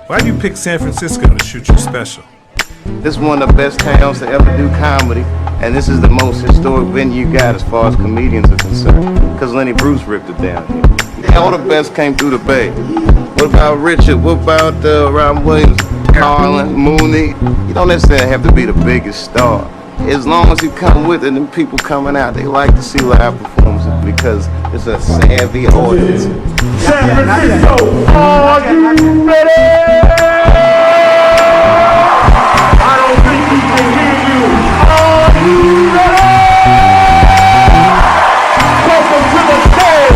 Why do you pick San Francisco to shoot your special? This is one of the best towns to ever do comedy, and this is the most historic venue you got as far as comedians are concerned, because Lenny Bruce ripped it down here. All the best came through the Bay. What about Richard? What about Robin Williams, Carlin, Mooney? You don't necessarily have to be the biggest star. As long as you come with it and people coming out, they like to see live performances because it's a savvy audience. San Francisco, are you ready? I don't think we can hear you. Are you ready? Welcome to the stage.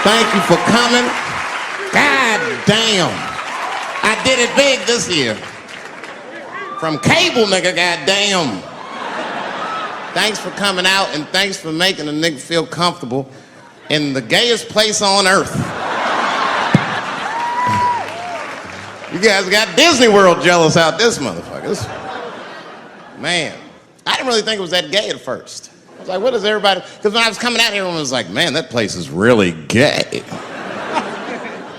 Thank you for coming. God damn. I did it big this year. From cable, nigga, goddamn. Thanks for coming out and thanks for making a nigga feel comfortable in the gayest place on earth. You guys got Disney World jealous out this motherfucker. Man, I didn't really think it was that gay at first. I was like, what is everybody? Because when I was coming out here, everyone was like, man, that place is really gay.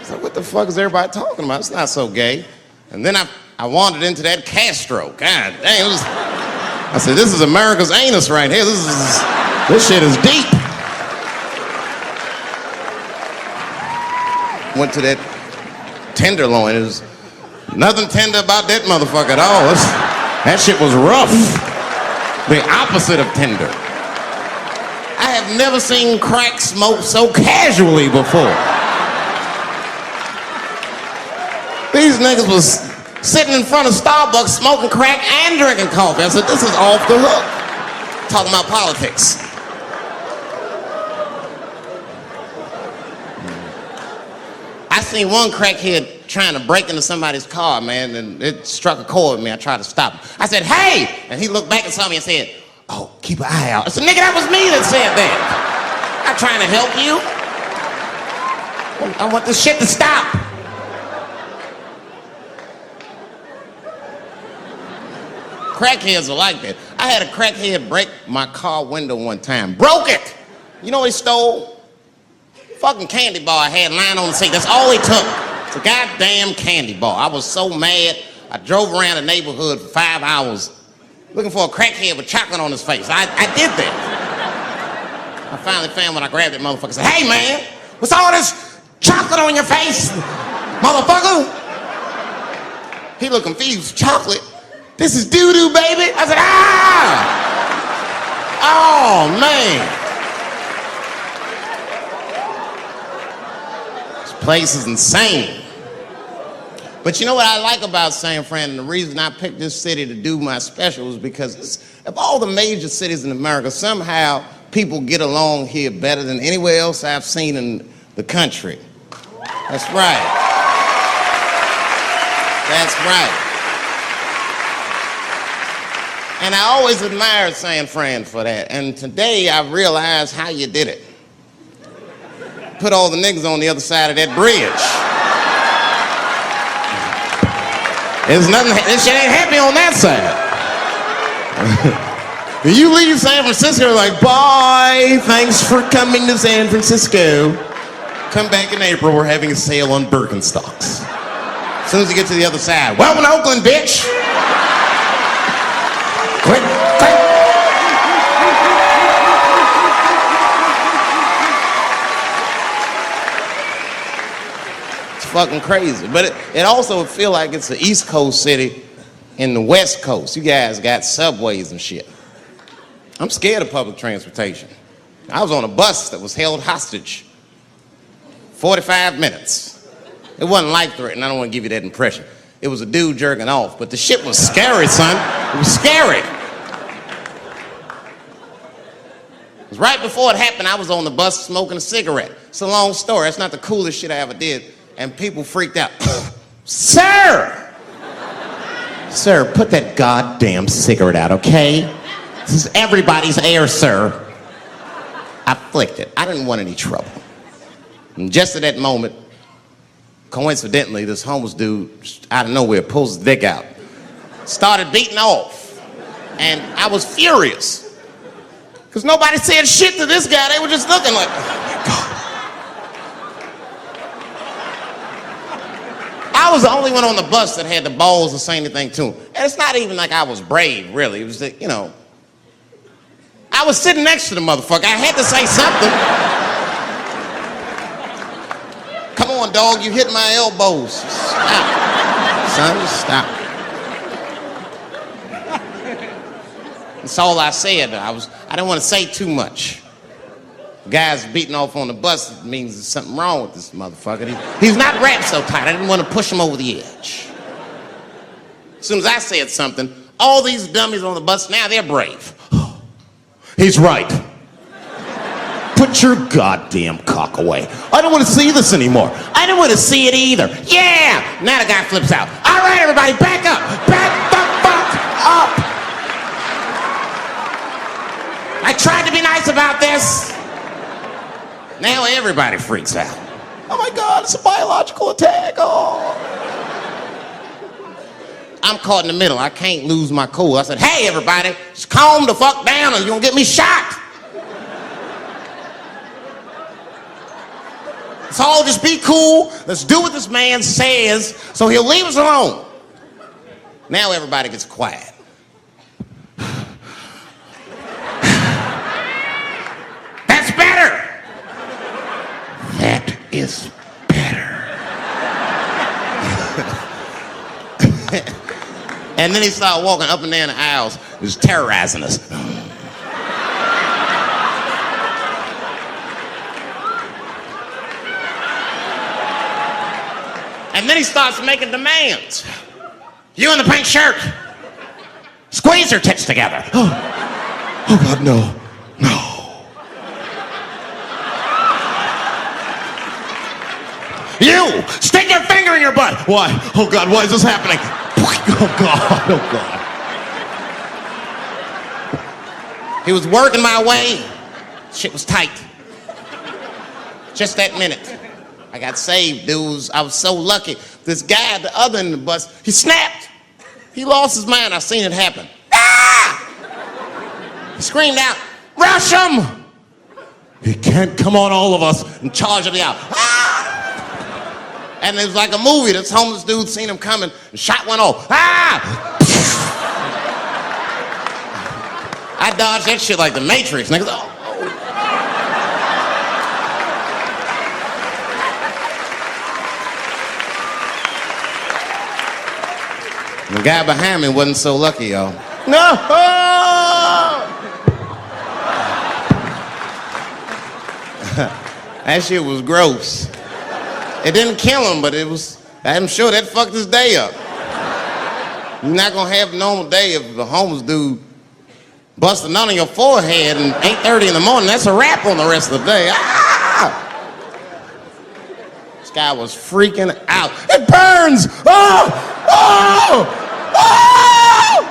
So what the fuck is everybody talking about? It's not so gay. And then I wandered into that Castro. God dang, I said, this is America's anus right here. This shit is deep. Went to that Tenderloin. It was nothing tender about that motherfucker at all. That shit was rough. The opposite of tender. I have never seen crack smoke so casually before. These niggas was sitting in front of Starbucks smoking crack and drinking coffee. I said, this is off the hook. Talking about politics. I seen one crackhead trying to break into somebody's car, man, and it struck a chord with me. I tried to stop him. I said, hey! And he looked back and saw me and said, oh, keep an eye out. I said, nigga, that was me that said that. I'm trying to help you. I want this shit to stop. Crackheads are like that. I had a crackhead break my car window one time. Broke it! You know what he stole? Fucking candy bar I had lying on the seat. That's all he took. It's a goddamn candy bar. I was so mad. I drove around the neighborhood for 5 hours looking for a crackhead with chocolate on his face. I did that. I finally found when I grabbed that motherfucker and said, hey man, what's all this chocolate on your face, motherfucker? He looked confused. Chocolate? This is doo-doo, baby. I said, ah! Oh, man. This place is insane. But you know what I like about San Fran, and the reason I picked this city to do my special is because of all the major cities in America, somehow people get along here better than anywhere else I've seen in the country. That's right. That's right. And I always admired San Fran for that. And today I realized how you did it. Put all the niggas on the other side of that bridge. There's nothing, this shit ain't happy on that side. You leave San Francisco like, bye, thanks for coming to San Francisco. Come back in April, we're having a sale on Birkenstocks. As soon as you get to the other side, welcome to Oakland, bitch. Click, click. It's fucking crazy. But it also feel like it's an East Coast city in the West Coast. You guys got subways and shit. I'm scared of public transportation. I was on a bus that was held hostage 45 minutes. It wasn't life-threatening. I don't want to give you that impression. It was a dude jerking off, but the shit was scary, son. It was scary. It 'Cause right before it happened, I was on the bus smoking a cigarette. It's a long story. That's not the coolest shit I ever did. And people freaked out. Sir! Sir, put that goddamn cigarette out, okay? This is everybody's air, sir. I flicked it. I didn't want any trouble. And just at that moment, coincidentally, this homeless dude out of nowhere pulls his dick out, started beating off, and I was furious. Because nobody said shit to this guy. They were just looking like, oh my God. I was the only one on the bus that had the balls to say anything to him. And it's not even like I was brave, really. It was that, you know, I was sitting next to the motherfucker. I had to say something. Come on, dog, you hit my elbows. Stop. Son, just stop. That's all I said. I didn't want to say too much. Guys beating off on the bus means there's something wrong with this motherfucker. He's not wrapped so tight. I didn't want to push him over the edge. As soon as I said something, all these dummies on the bus, now they're brave. He's right. Put your goddamn cock away. I don't want to see this anymore. I don't want to see it either. Yeah! Now the guy flips out. All right, everybody, back up. Back the fuck up. I tried to be nice about this. Now everybody freaks out. Oh my God, it's a biological attack. Oh. I'm caught in the middle. I can't lose my cool. I said, hey, everybody, just calm the fuck down or you're going to get me shot. Let's all just be cool. Let's do what this man says so he'll leave us alone. Now everybody gets quiet. That's better. That is better. And then he started walking up and down the aisles, just terrorizing us. And then he starts making demands. You in the pink shirt, squeeze your tits together. Oh God, no, no. You, stick your finger in your butt. Why? Oh God, why is this happening? Oh God, oh God. He was working my way. Shit was tight. Just that minute. I got saved, dudes. I was so lucky. This guy at the other end of the bus, he snapped. He lost his mind. I seen it happen. Ah! He screamed out, rush him! He can't come on all of us and charge me out. Ah! And it was like a movie. This homeless dude seen him coming and shot one off. Ah! I dodged that shit like the Matrix. Niggas, oh. The guy behind me wasn't so lucky, y'all. No! That shit was gross. It didn't kill him, but I'm sure that fucked his day up. You're not gonna have a normal day if the homeless dude busts a nut on your forehead at 8:30 in the morning. That's a wrap on the rest of the day. Ah! This guy was freaking out. It burns! Oh! Oh! Oh!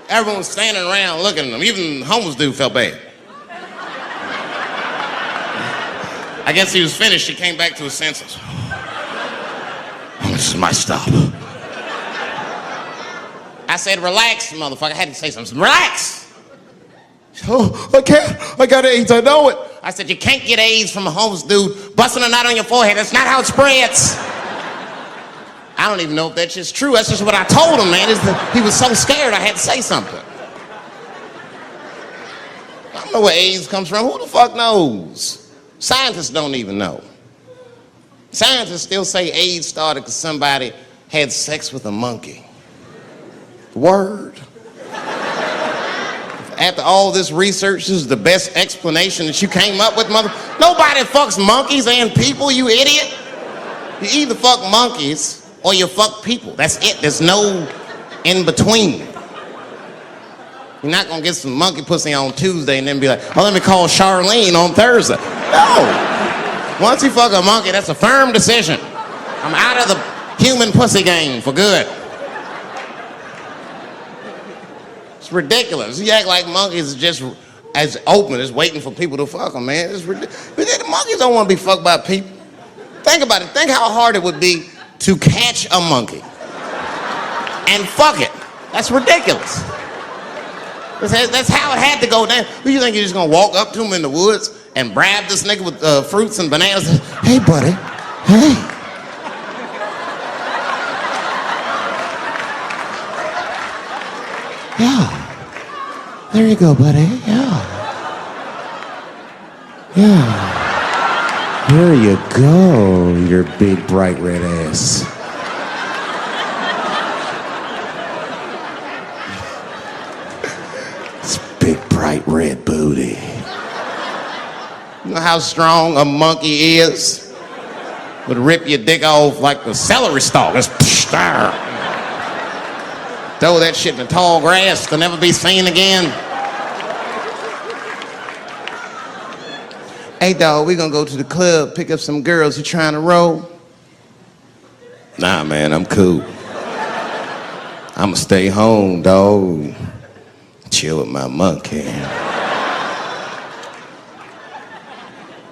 Everyone was standing around looking at him. Even the homeless dude felt bad. I guess he was finished. He came back to his senses. Oh, this is my stop. I said, relax, motherfucker. I had to say something. Relax. Oh, I can't. I got AIDS. I know it. I said, you can't get AIDS from a homeless dude busting a nut on your forehead. That's not how it spreads. I don't even know if that shit's true. That's just what I told him, man. He was so scared I had to say something. I don't know where AIDS comes from. Who the fuck knows? Scientists don't even know. Scientists still say AIDS started because somebody had sex with a monkey. Word. After all this research, this is the best explanation that you came up with, mother. Nobody fucks monkeys and people, you idiot. You either fuck monkeys or you fuck people. That's it. There's no in between. You're not gonna get some monkey pussy on Tuesday and then be like, oh, let me call Charlene on Thursday. No. Once you fuck a monkey, that's a firm decision. I'm out of the human pussy game for good. It's ridiculous. You act like monkeys are just as open as waiting for people to fuck them, man. It's ridiculous. The monkeys don't want to be fucked by people. Think about it. Think how hard it would be to catch a monkey and fuck it. That's ridiculous. That's how it had to go down. Who you think you're just gonna walk up to him in the woods and bribe this nigga with fruits and bananas? Hey, buddy. Hey. Yeah. There you go, buddy. Yeah. Yeah. Here you go, your big bright red ass. This big bright red booty. You know how strong a monkey is? Would rip your dick off like the celery stalk. Just throw that shit in the tall grass to never be seen again. Hey, dog, we gonna go to the club, pick up some girls. You trying to roll? Nah, man, I'm cool. I'ma stay home, dog. Chill with my monkey.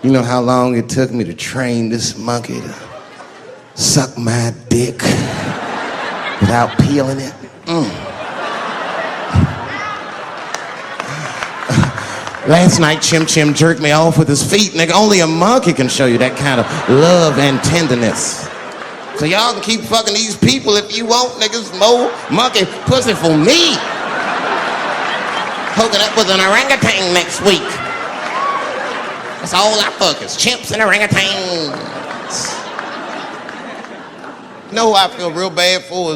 You know how long it took me to train this monkey to suck my dick without peeling it? Last night, Chim Chim jerked me off with his feet. Nigga, only a monkey can show you that kind of love and tenderness. So y'all can keep fucking these people if you want, niggas. More monkey pussy for me. Hooking up with an orangutan next week. That's all I fuck is chimps and orangutans. You know who I feel real bad for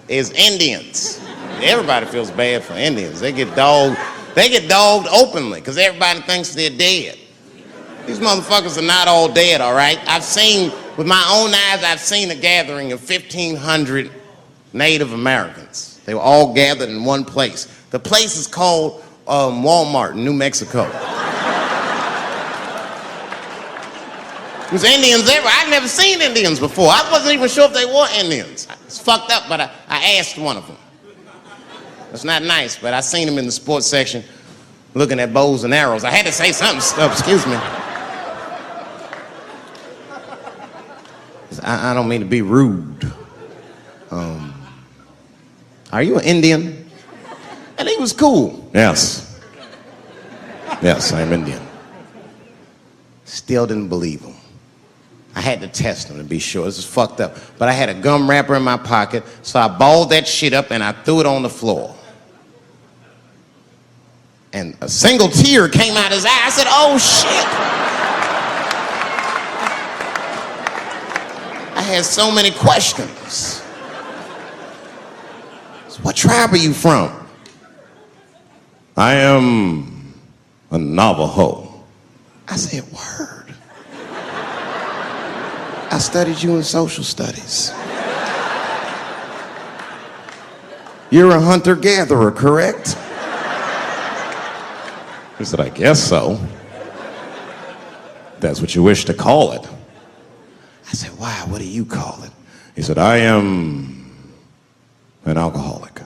is Indians. Everybody feels bad for Indians. They get dogged openly because everybody thinks they're dead. These motherfuckers are not all dead, all right? With my own eyes, I've seen a gathering of 1,500 Native Americans. They were all gathered in one place. The place is called Walmart in New Mexico. There's Indians everywhere. I've never seen Indians before. I wasn't even sure if they were Indians. It's fucked up, but I asked one of them. It's not nice, but I seen him in the sports section looking at bows and arrows. I had to say something. Excuse me. I don't mean to be rude. Are you an Indian? And he was cool. Yes. Yes, I'm Indian. Still didn't believe him. I had to test him to be sure. This is fucked up. But I had a gum wrapper in my pocket, so I balled that shit up and I threw it on the floor. And a single tear came out his eye. I said, oh shit. I had so many questions. So what tribe are you from? I am a Navajo. I said, word. I studied you in social studies. You're a hunter-gatherer, correct? He said, I guess so. That's what you wish to call it. I said, why? What do you call it? He said, I am an alcoholic.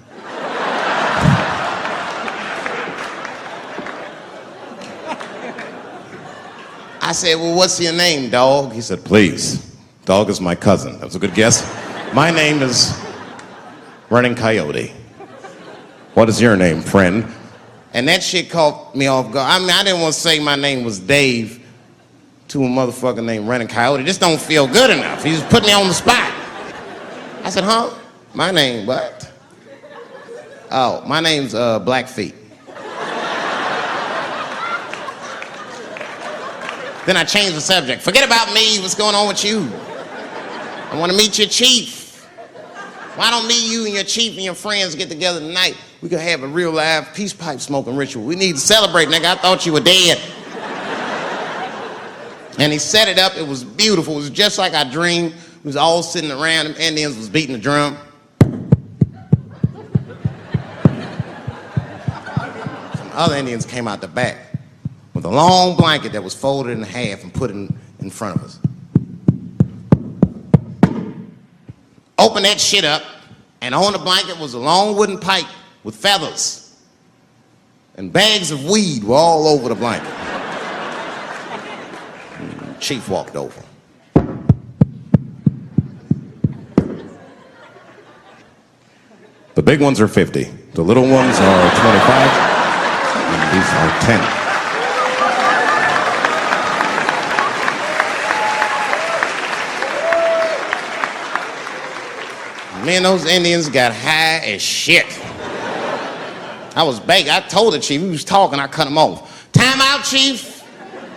I said, well, what's your name, dog? He said, please. Dog is my cousin. That was a good guess. My name is Running Coyote. What is your name, friend? And that shit caught me off guard. I mean, I didn't want to say my name was Dave to a motherfucker named Running Coyote. This don't feel good enough. He just put me on the spot. I said, huh? My name, what? Oh, my name's Blackfeet. Then I changed the subject. Forget about me. What's going on with you? I want to meet your chief. Why don't me, you, and your chief and your friends get together tonight? We could have a real live peace pipe smoking ritual. We need to celebrate, nigga. I thought you were dead. And he set it up. It was beautiful. It was just like I dreamed. We was all sitting around. Them Indians was beating the drum. other Indians came out the back with a long blanket that was folded in half and put in front of us. Opened that shit up, and on the blanket was a long wooden pipe with feathers. And bags of weed were all over the blanket. Chief walked over. The big ones are 50. The little ones are 25. And these are 10. Me and those Indians got high as shit. I was begging. I told the chief, he was talking, I cut him off. Time out, chief.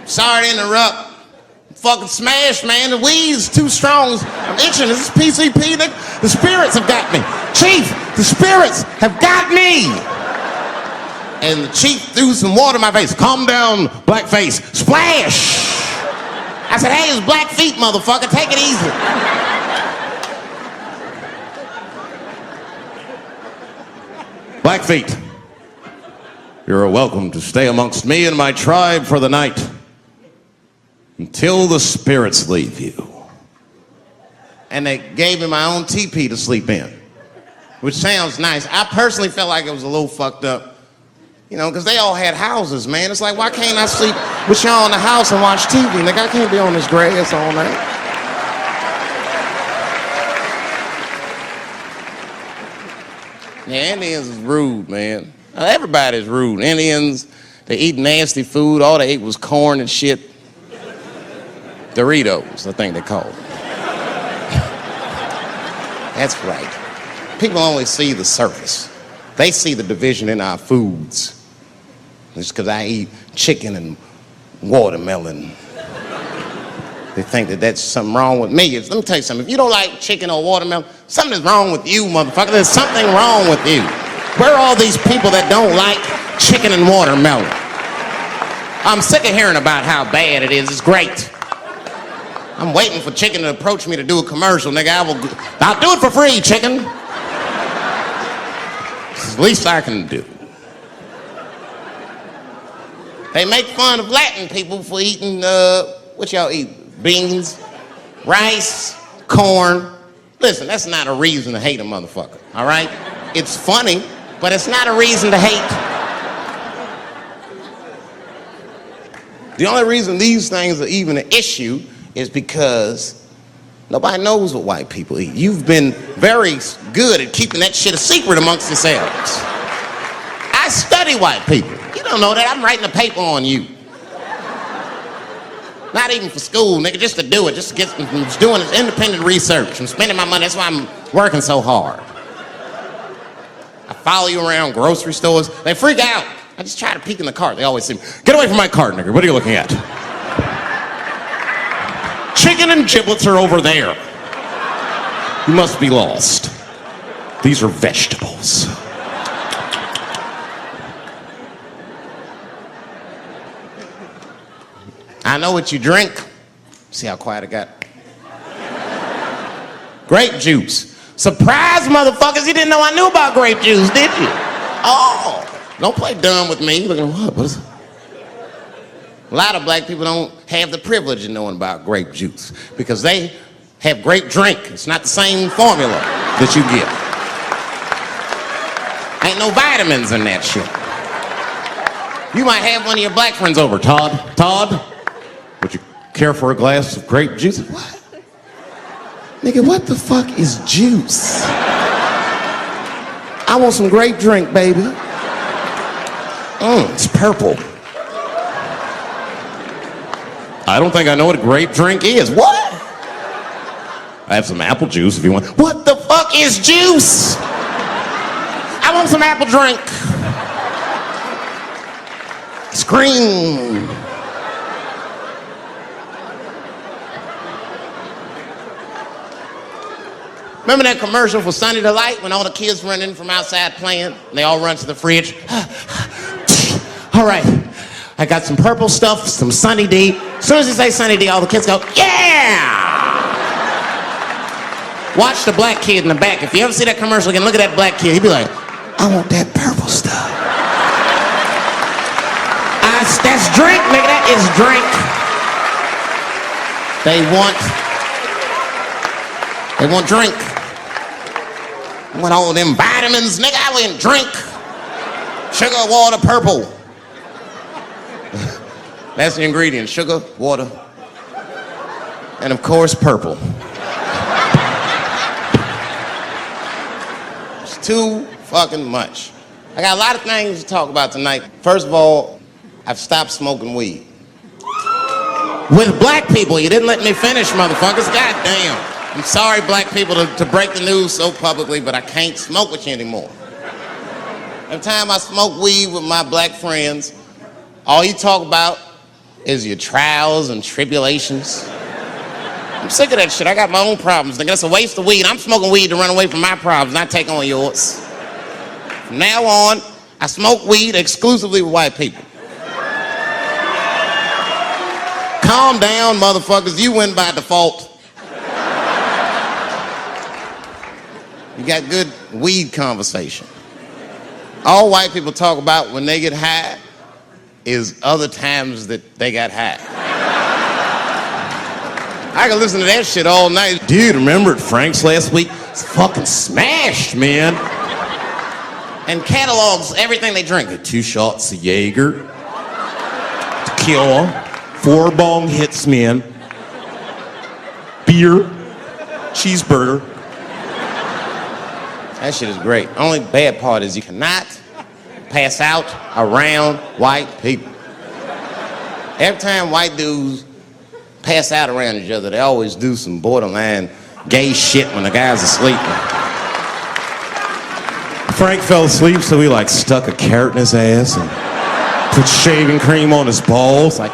Sorry to interrupt. Fucking smashed, man. The weed's too strong. I'm itching. This is PCP. The spirits have got me. Chief, the spirits have got me. And the chief threw some water in my face. Calm down, blackface. Splash. I said, hey, it's black feet, motherfucker. Take it easy. Blackfeet, you're welcome to stay amongst me and my tribe for the night until the spirits leave you. And they gave me my own teepee to sleep in, which sounds nice. I personally felt like it was a little fucked up, you know, because they all had houses, man. It's like, why can't I sleep with y'all in the house and watch TV? Like, I can't be on this grass all night. Yeah, Indians is rude, man. Everybody's rude. Indians, they eat nasty food. All they ate was corn and shit. Doritos, I think they call it. That's right. People only see the surface. They see the division in our foods. Just because I eat chicken and watermelon, they think that that's something wrong with me. Let me tell you something. If you don't like chicken or watermelon, something is wrong with you, motherfucker. There's something wrong with you. Where are all these people that don't like chicken and watermelon? I'm sick of hearing about how bad it is. It's great. I'm waiting for chicken to approach me to do a commercial, nigga. I'll do it for free, chicken. It's the least I can do. They make fun of Latin people for eating, what y'all eat? Beans, rice, corn. Listen, that's not a reason to hate a motherfucker, all right? It's funny, but it's not a reason to hate. The only reason these things are even an issue is because nobody knows what white people eat. You've been very good at keeping that shit a secret amongst yourselves. I study white people. You don't know that. I'm writing a paper on you. Not even for school, nigga, just to do it, just to get, I'm just doing this independent research. I'm spending my money, that's why I'm working so hard. I follow you around grocery stores. They freak out. I just try to peek in the cart. They always say, get away from my cart, nigga. What are you looking at? Chicken and giblets are over there. You must be lost. These are vegetables. I know what you drink. See how quiet I got? Grape juice. Surprise, motherfuckers, you didn't know I knew about grape juice, did you? Oh, don't play dumb with me. Look at what is it? A lot of black people don't have the privilege of knowing about grape juice because they have grape drink. It's not the same formula that you get. Ain't no vitamins in that shit. You might have one of your black friends over. Todd, would you care for a glass of grape juice? What? Nigga, what the fuck is juice? I want some grape drink, baby. It's purple. I don't think I know what a grape drink is. What? I have some apple juice if you want. What the fuck is juice? I want some apple drink. Scream. Remember that commercial for Sunny Delight when all the kids run in from outside playing and they all run to the fridge? All right, I got some purple stuff, some Sunny D. As soon as you say Sunny D, all the kids go, yeah! Watch the black kid in the back. If you ever see that commercial again, look at that black kid. He'd be like, I want that purple stuff. That's drink, nigga. That is drink. They want drink. I want all them vitamins, nigga. I went drink. Sugar, water, purple. That's the ingredient. Sugar, water, and of course, purple. It's too fucking much. I got a lot of things to talk about tonight. First of all, I've stopped smoking weed. With black people, you didn't let me finish, motherfuckers. God damn. I'm sorry, black people, to break the news so publicly, but I can't smoke with you anymore. Every time I smoke weed with my black friends, all you talk about is your trials and tribulations. I'm sick of that shit. I got my own problems. Nigga, that's a waste of weed. I'm smoking weed to run away from my problems, not take on yours. From now on, I smoke weed exclusively with white people. Calm down, motherfuckers. You win by default. You got good weed conversation. All white people talk about when they get high is other times that they got high. I can listen to that shit all night. Dude, remember at Frank's last week? It's fucking smashed, man. And catalogs everything they drink. 2 shots of Jaeger, tequila, 4 bong hits, man, beer, cheeseburger. That shit is great. Only bad part is you cannot pass out around white people. Every time white dudes pass out around each other, they always do some borderline gay shit when the guy's asleep. Frank fell asleep, so we like stuck a carrot in his ass and put shaving cream on his balls. Like,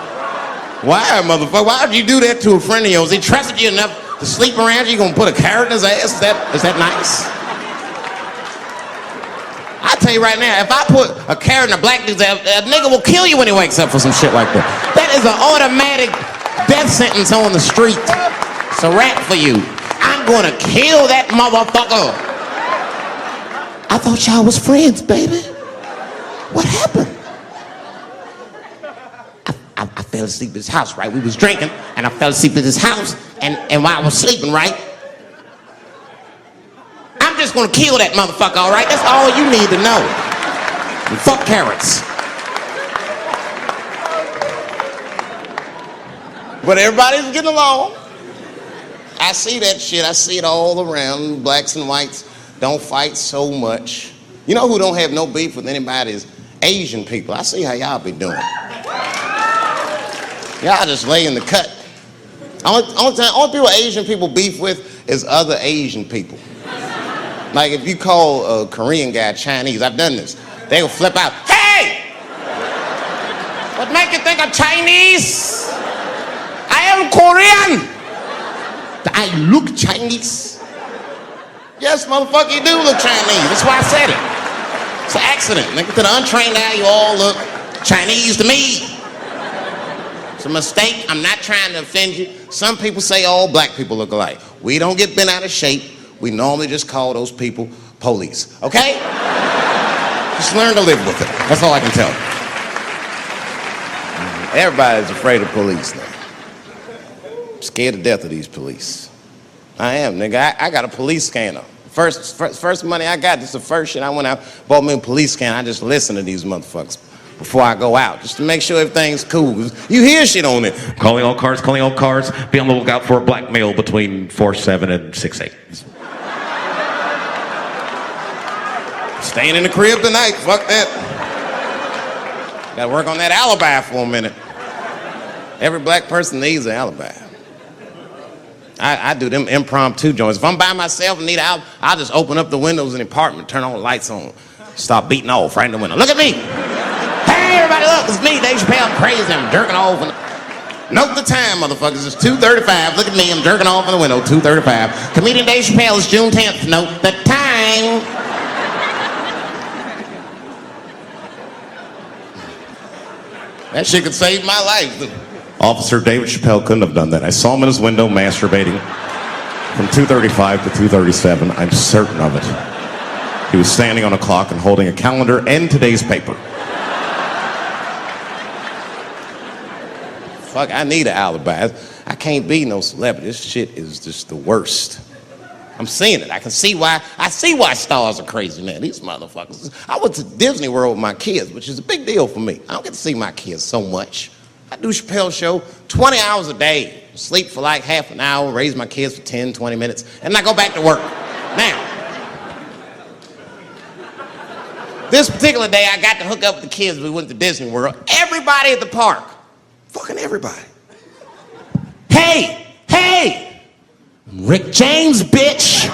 why, motherfucker? Why would you do that to a friend of yours? He trusted you enough to sleep around you. You gonna put a carrot in his ass? Is that nice? I tell you right now, if I put a carrot in a black dude's ass, a nigga will kill you when he wakes up for some shit like that. That is an automatic death sentence on the street. It's a rap for you. I'm gonna kill that motherfucker. I thought y'all was friends, baby. What happened? I fell asleep at his house, right? We was drinking, and I fell asleep at his house, and while I was sleeping, right? I'm just gonna kill that motherfucker, all right? That's all you need to know. And fuck carrots. But everybody's getting along. I see that shit. I see it all around. Blacks and whites don't fight so much. You know who don't have no beef with anybody is Asian people. I see how y'all be doing. Y'all just lay in the cut. Only people Asian people beef with is other Asian people. Like if you call a Korean guy Chinese, I've done this. They will flip out. Hey! What make you think I'm Chinese? I am Korean. I look Chinese. Yes, motherfucker, you do look Chinese. That's why I said it. It's an accident. Nigga, to the untrained eye, you all look Chinese to me. It's a mistake. I'm not trying to offend you. Some people say all black people look alike. We don't get bent out of shape. We normally just call those people police. Okay? Just learn to live with it. That's all I can tell you. Everybody's afraid of police now. I'm scared to death of these police. I am, nigga. I got a police scanner. First money I got, this is the first shit I went out, bought me a police scanner. I just listen to these motherfuckers before I go out, just to make sure everything's cool. You hear shit on it. Calling all cars, be on the lookout for a black male between 4'7" and 6'8". Staying in the crib tonight, fuck that. Gotta work on that alibi for a minute. Every black person needs an alibi. I do them impromptu joints. If I'm by myself and need out, I'll just open up the windows in the apartment, turn all the lights on, start beating off right in the window. Look at me. Hey, everybody, look, it's me, Dave Chappelle. I'm crazy, I'm jerking off. Note the time, motherfuckers. It's 2:35. Look at me, I'm jerking off in the window, 2:35. Comedian Dave Chappelle is June 10th. Note the time. That shit could save my life. Officer David Chappelle couldn't have done that. I saw him in his window masturbating from 2:35 to 2:37. I'm certain of it. He was standing on a clock and holding a calendar and today's paper. Fuck, I need an alibi. I can't be no celebrity. This shit is just the worst. I'm seeing it. I see why stars are crazy, man. These motherfuckers. I went to Disney World with my kids, which is a big deal for me. I don't get to see my kids so much. I do Chappelle show 20 hours a day. Sleep for like half an hour, raise my kids for 10, 20 minutes, and I go back to work. Now, this particular day, I got to hook up with the kids. We went to Disney World. Everybody at the park, fucking everybody. Hey, Rick James, bitch.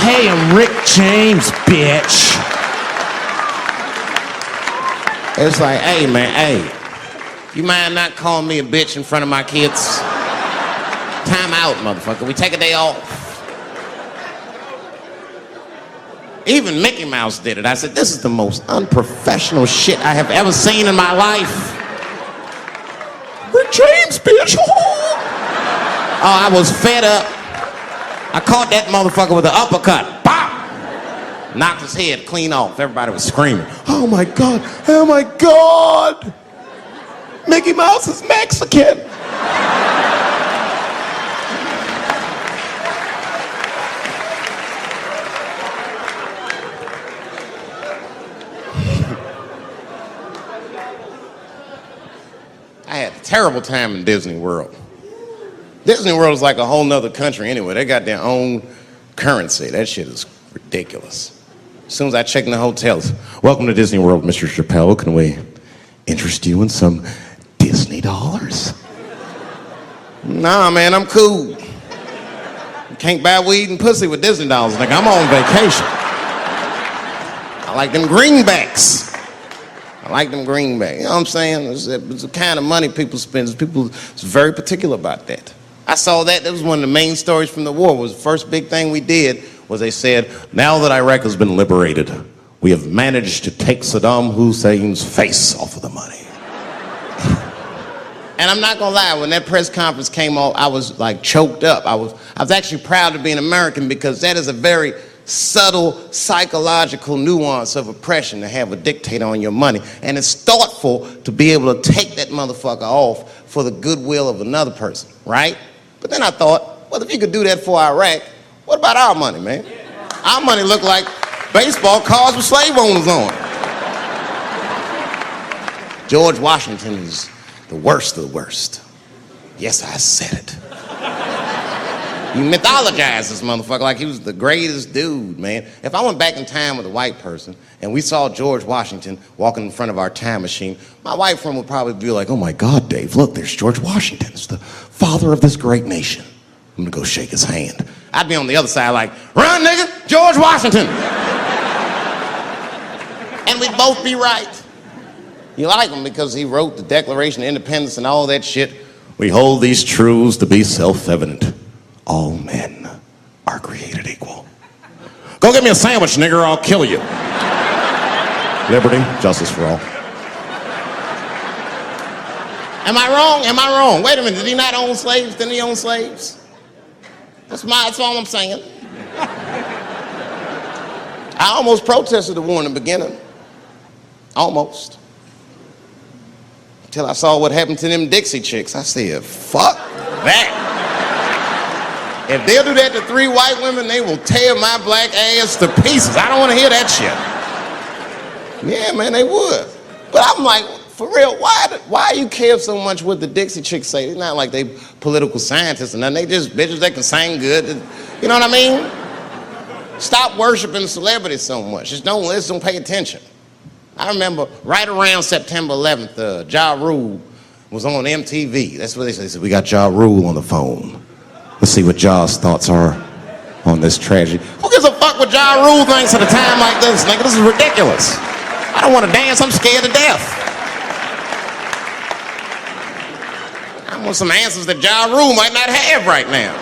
Hey, I'm Rick James, bitch. It's like, hey, man, hey. You mind not calling me a bitch in front of my kids? Time out, motherfucker. We take a day off. Even Mickey Mouse did it. I said, this is the most unprofessional shit I have ever seen in my life. Rick James, bitch. Oh, I was fed up. I caught that motherfucker with an uppercut. Bop! Knocked his head clean off. Everybody was screaming. Oh my God, oh my God. Mickey Mouse is Mexican. I had a terrible time in Disney World. Disney World is like a whole nother country anyway. They got their own currency. That shit is ridiculous. As soon as I check in the hotels, welcome to Disney World, Mr. Chappelle. Can we interest you in some Disney dollars? Nah, man, I'm cool. You can't buy weed and pussy with Disney dollars. Like, I'm on vacation. I like them greenbacks. You know what I'm saying? It's the kind of money people spend. People is very particular about that. I saw that. That was one of the main stories from the war. Was the first big thing we did was they said, now that Iraq has been liberated, we have managed to take Saddam Hussein's face off of the money. And I'm not gonna lie, when that press conference came off, I was like choked up. I was actually proud to be an American because that is a very subtle psychological nuance of oppression to have a dictator on your money. And it's thoughtful to be able to take that motherfucker off for the goodwill of another person, right? But then I thought, well, if you could do that for Iraq, what about our money, man? Our money looked like baseball cards with slave owners on. George Washington is the worst of the worst. Yes, I said it. You mythologize this motherfucker like he was the greatest dude, man. If I went back in time with a white person and we saw George Washington walking in front of our time machine, my white friend would probably be like, oh my God, Dave, look, there's George Washington. It's the father of this great nation. I'm gonna go shake his hand. I'd be on the other side like, run, nigga, George Washington. And we'd both be right. You like him because he wrote the Declaration of Independence and all that shit. We hold these truths to be self-evident. All men are created equal. Go get me a sandwich, nigger, or I'll kill you. Liberty, justice for all. Am I wrong? Am I wrong? Wait a minute, did he not own slaves? Didn't he own slaves? That's all I'm saying. I almost protested the war in the beginning. Almost. Until I saw what happened to them Dixie chicks. I said, fuck that. If they'll do that to 3 white women, they will tear my black ass to pieces. I don't want to hear that shit. Yeah, man, they would. But I'm like, for real, why you care so much what the Dixie chicks say? It's not like they political scientists or nothing. They just bitches that can sing good. You know what I mean? Stop worshiping celebrities so much. Just don't listen, don't pay attention. I remember right around September 11th, Ja Rule was on MTV. That's what they said. They said, we got Ja Rule on the phone. Let's see what Ja's thoughts are on this tragedy. Who gives a fuck what Ja Rule thinks at a time like this, nigga? This is ridiculous. I don't want to dance. I'm scared to death. I want some answers that Ja Rule might not have right now.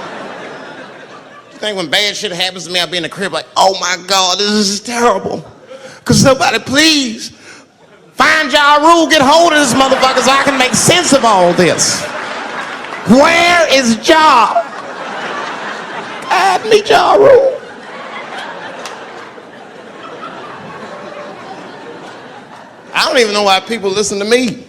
You think when bad shit happens to me, I'll be in the crib like, oh my God, this is terrible. Could somebody please find Ja Rule, get hold of this motherfucker so I can make sense of all this. Where is Ja? God, me Ja Rule. I don't even know why people listen to me.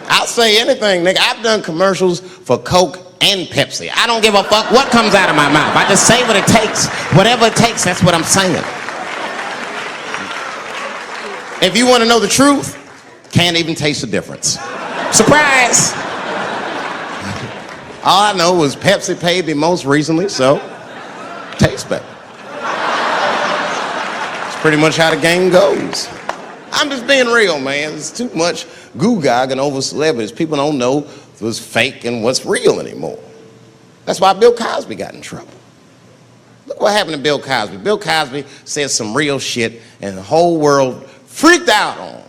I'll say anything, nigga. I've done commercials for Coke and Pepsi. I don't give a fuck what comes out of my mouth. I just say what it takes. Whatever it takes, that's what I'm saying. If you want to know the truth, can't even taste the difference. Surprise! All I know was Pepsi paid me most recently, so tastes better. It's pretty much how the game goes. I'm just being real, man. There's too much goo-gagging over celebrities. People don't know what's fake and what's real anymore. That's why Bill Cosby got in trouble. Look what happened to Bill Cosby. Bill Cosby said some real shit, and the whole world freaked out on him.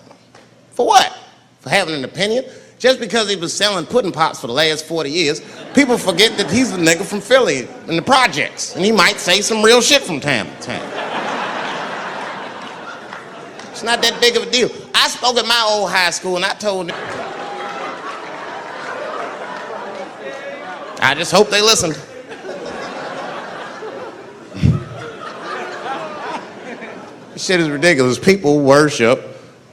For what? For having an opinion? Just because he was selling pudding pops for the last 40 years, people forget that he's a nigga from Philly in the projects, and he might say some real shit from time to time. It's not that big of a deal. I spoke at my old high school, and I told them, I just hope they listened. This shit is ridiculous. People worship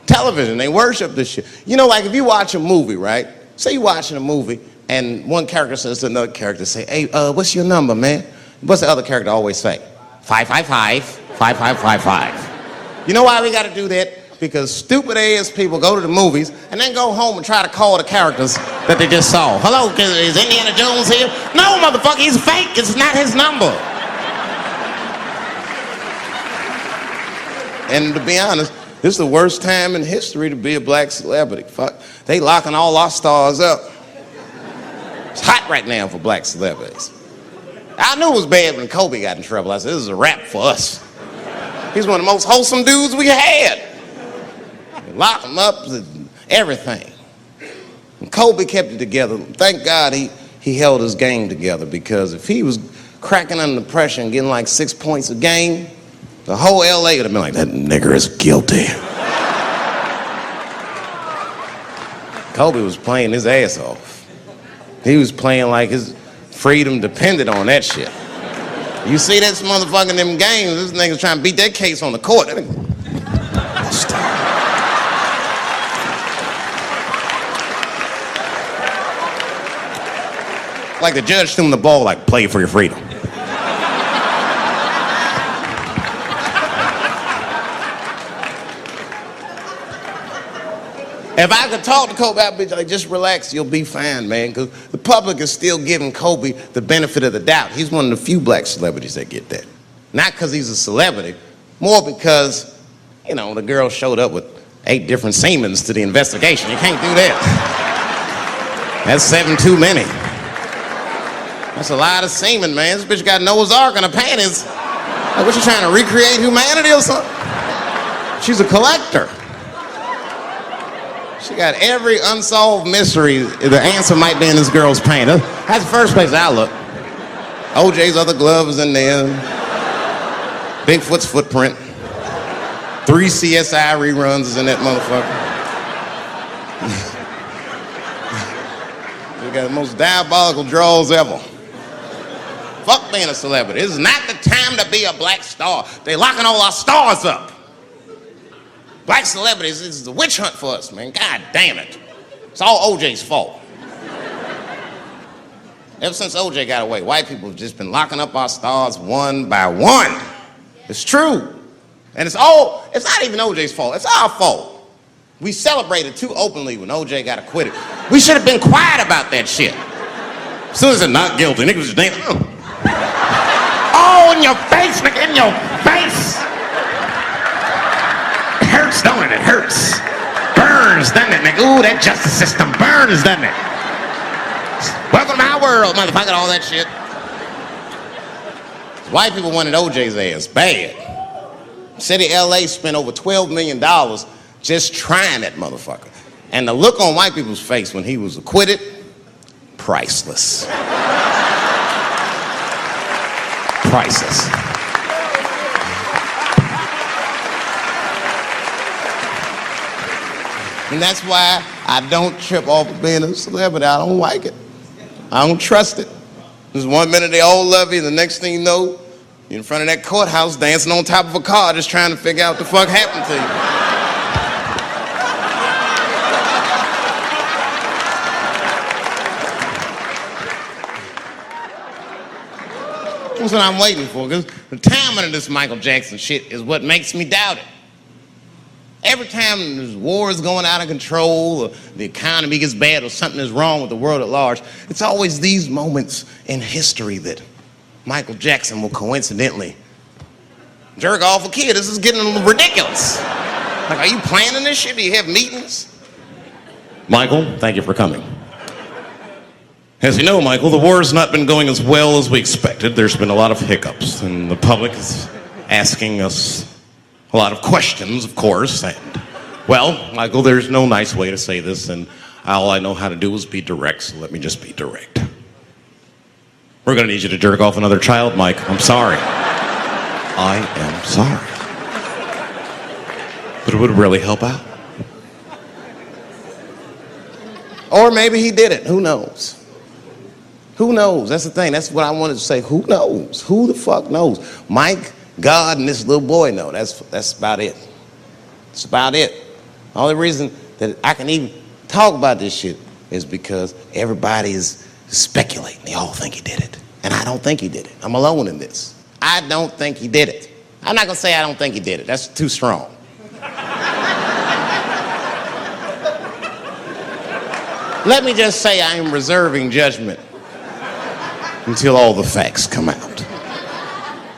television. They worship this shit. You know, like if you watch a movie, right? Say you're watching a movie and one character says to another character, say, hey, what's your number, man? What's the other character always say? 555, 5555. You know why we gotta do that? Because stupid ass people go to the movies and then go home and try to call the characters that they just saw. Hello, is Indiana Jones here? No, motherfucker, he's fake. It's not his number. And to be honest, this is the worst time in history to be a black celebrity. Fuck, they locking all our stars up. It's hot right now for black celebrities. I knew it was bad when Kobe got in trouble. I said, this is a wrap for us. He's one of the most wholesome dudes we had. They locked him up and everything. And Kobe kept it together. Thank God he held his game together, because if he was cracking under pressure and getting like 6 points a game, the whole LA would have been like, that nigger is guilty. Kobe was playing his ass off. He was playing like his freedom depended on that shit. You see this motherfucker in them games, this nigga's trying to beat that case on the court. Like the judge threw him the ball, like, play for your freedom. If I could talk to Kobe, I'd be like, just relax, you'll be fine, man. Because the public is still giving Kobe the benefit of the doubt. He's one of the few black celebrities that get that. Not because he's a celebrity, more because, you know, the girl showed up with 8 different semens to the investigation. You can't do that. That's 7 too many. That's a lot of semen, man. This bitch got Noah's Ark in her panties. Like, what, you trying to recreate humanity or something? She's a collector. She got every unsolved mystery. The answer might be in this girl's paint. That's the first place I look. OJ's other glove is in there. Bigfoot's footprint. 3 CSI reruns is in that motherfucker. We got the most diabolical draws ever. Fuck being a celebrity. This is not the time to be a black star. They locking all our stars up. Black celebrities, this is a witch hunt for us, man. God damn it. It's all OJ's fault. Ever since OJ got away, white people have just been locking up our stars one by one. It's true. And it's not even OJ's fault. It's our fault. We celebrated too openly when OJ got acquitted. We should have been quiet about that shit. As soon as they're not guilty, niggas just damn. Oh, in your face, nigga, in your face. It hurts, don't it? It hurts. Burns, doesn't it, nigga? Ooh, that justice system burns, doesn't it? Welcome to my world, motherfucker, all that shit. White people wanted OJ's ass bad. City of LA spent over $12 million just trying that motherfucker. And the look on white people's face when he was acquitted, priceless. Priceless. And that's why I don't trip off of being a celebrity. I don't like it. I don't trust it. There's one minute they all love you, and the next thing you know, you're in front of that courthouse dancing on top of a car just trying to figure out what the fuck happened to you. That's what I'm waiting for, because the timing of this Michael Jackson shit is what makes me doubt it. Every time there's wars going out of control, or the economy gets bad, or something is wrong with the world at large, it's always these moments in history that Michael Jackson will coincidentally jerk off a kid. This is getting a little ridiculous. Like, are you planning this shit? Do you have meetings? Michael, thank you for coming. As you know, Michael, the war has not been going as well as we expected. There's been a lot of hiccups, and the public is asking us a lot of questions, of course. And, well, Michael, there's no nice way to say this, and all I know how to do is be direct, so let me just be direct. We're going to need you to jerk off another child, Mike. I'm sorry. I am sorry. But it would really help out. Or maybe he did it. Who knows? Who knows? That's the thing. That's what I wanted to say. Who knows? Who the fuck knows? Mike, God, and this little boy know. That's about it. That's about it. The only reason that I can even talk about this shit is because everybody is speculating. They all think he did it. And I don't think he did it. I'm alone in this. I don't think he did it. I'm not going to say I don't think he did it. That's too strong. Let me just say I am reserving judgment until all the facts come out.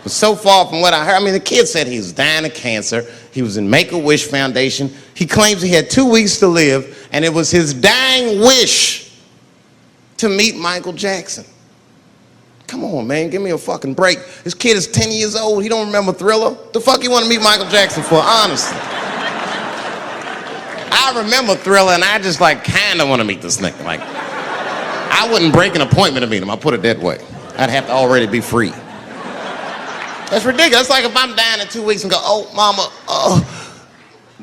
But so far from what I heard, I mean, the kid said he was dying of cancer. He was in Make-A-Wish Foundation. He claims he had 2 weeks to live, and it was his dying wish to meet Michael Jackson. Come on, man, give me a fucking break. This kid is 10 years old. He don't remember Thriller. The fuck you want to meet Michael Jackson for, honestly? I remember Thriller, and I just, like, kind of want to meet this nigga. Like, I wouldn't break an appointment to meet him. I'll put it that way. I'd have to already be free. That's ridiculous. It's like if I'm dying in 2 weeks and go, oh, mama,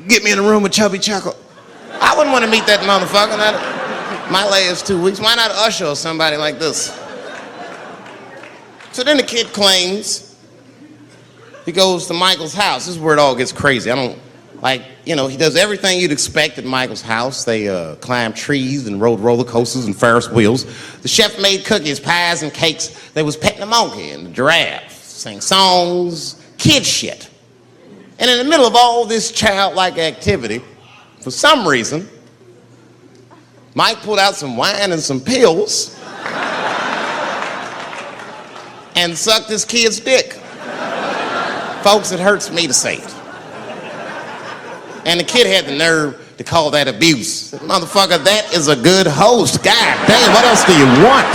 get me in a room with Chubby Chuckle. I wouldn't want to meet that motherfucker. My last 2 weeks. Why not Usher or somebody like this? So then the kid claims he goes to Michael's house. This is where it all gets crazy. He does everything you'd expect at Michael's house. They climbed trees and rode roller coasters and Ferris wheels. The chef made cookies, pies, and cakes. They was petting the monkey and the giraffe, sang songs, kid shit. And in the middle of all this childlike activity, for some reason, Mike pulled out some wine and some pills and sucked his kid's dick. Folks, it hurts me to say it. And the kid had the nerve to call that abuse. Motherfucker, that is a good host. God damn, what else do you want?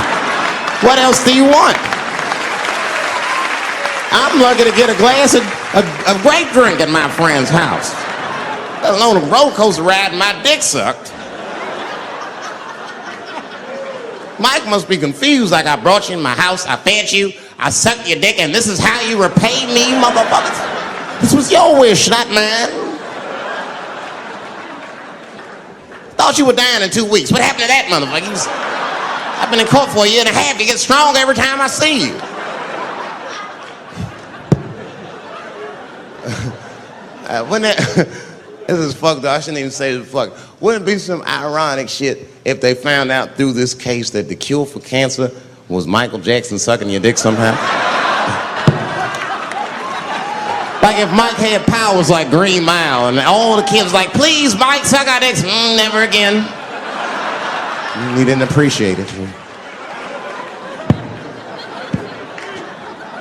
What else do you want? I'm lucky to get a glass of grape drink at my friend's house. Let alone a roller coaster ride and my dick sucked. Mike must be confused, like I brought you in my house, I fed you, I sucked your dick, and this is how you repay me, motherfuckers? This was your wish, not mine. Thought you were dying in 2 weeks. What happened to that motherfucker? I've been in court for 1.5 years. You get stronger every time I see you. This is fucked up. I shouldn't even say this fuck. Wouldn't it be some ironic shit if they found out through this case that the cure for cancer was Michael Jackson sucking your dick somehow? Like if Mike had powers like Green Mile and all the kids like, please, Mike, suck our dicks. Never again. He didn't appreciate it.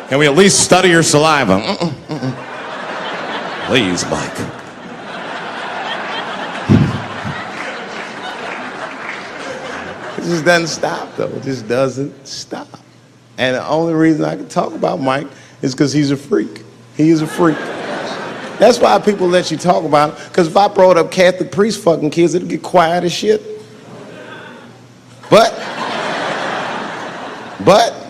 Can we at least study your saliva? Please, Mike. It just doesn't stop, though. It just doesn't stop. And the only reason I can talk about Mike is because he's a freak. He is a freak. That's why people let you talk about him. Because if I brought up Catholic priest fucking kids, it'd get quiet as shit. But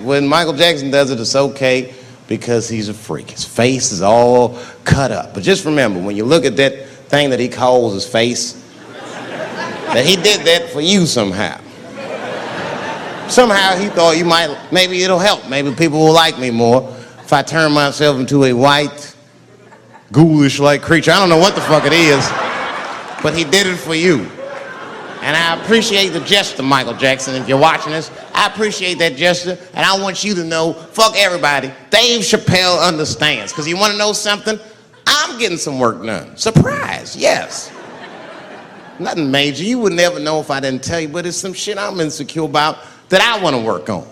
when Michael Jackson does it, it's okay because he's a freak. His face is all cut up. But just remember, when you look at that thing that he calls his face, that he did that for you somehow. Somehow he thought maybe it'll help. Maybe people will like me more if I turn myself into a white, ghoulish-like creature. I don't know what the fuck it is, but he did it for you. And I appreciate the gesture, Michael Jackson. If you're watching this, I appreciate that gesture. And I want you to know, fuck everybody, Dave Chappelle understands. Because you want to know something? I'm getting some work done. Surprise, yes. Nothing major. You would never know if I didn't tell you, but it's some shit I'm insecure about that I want to work on.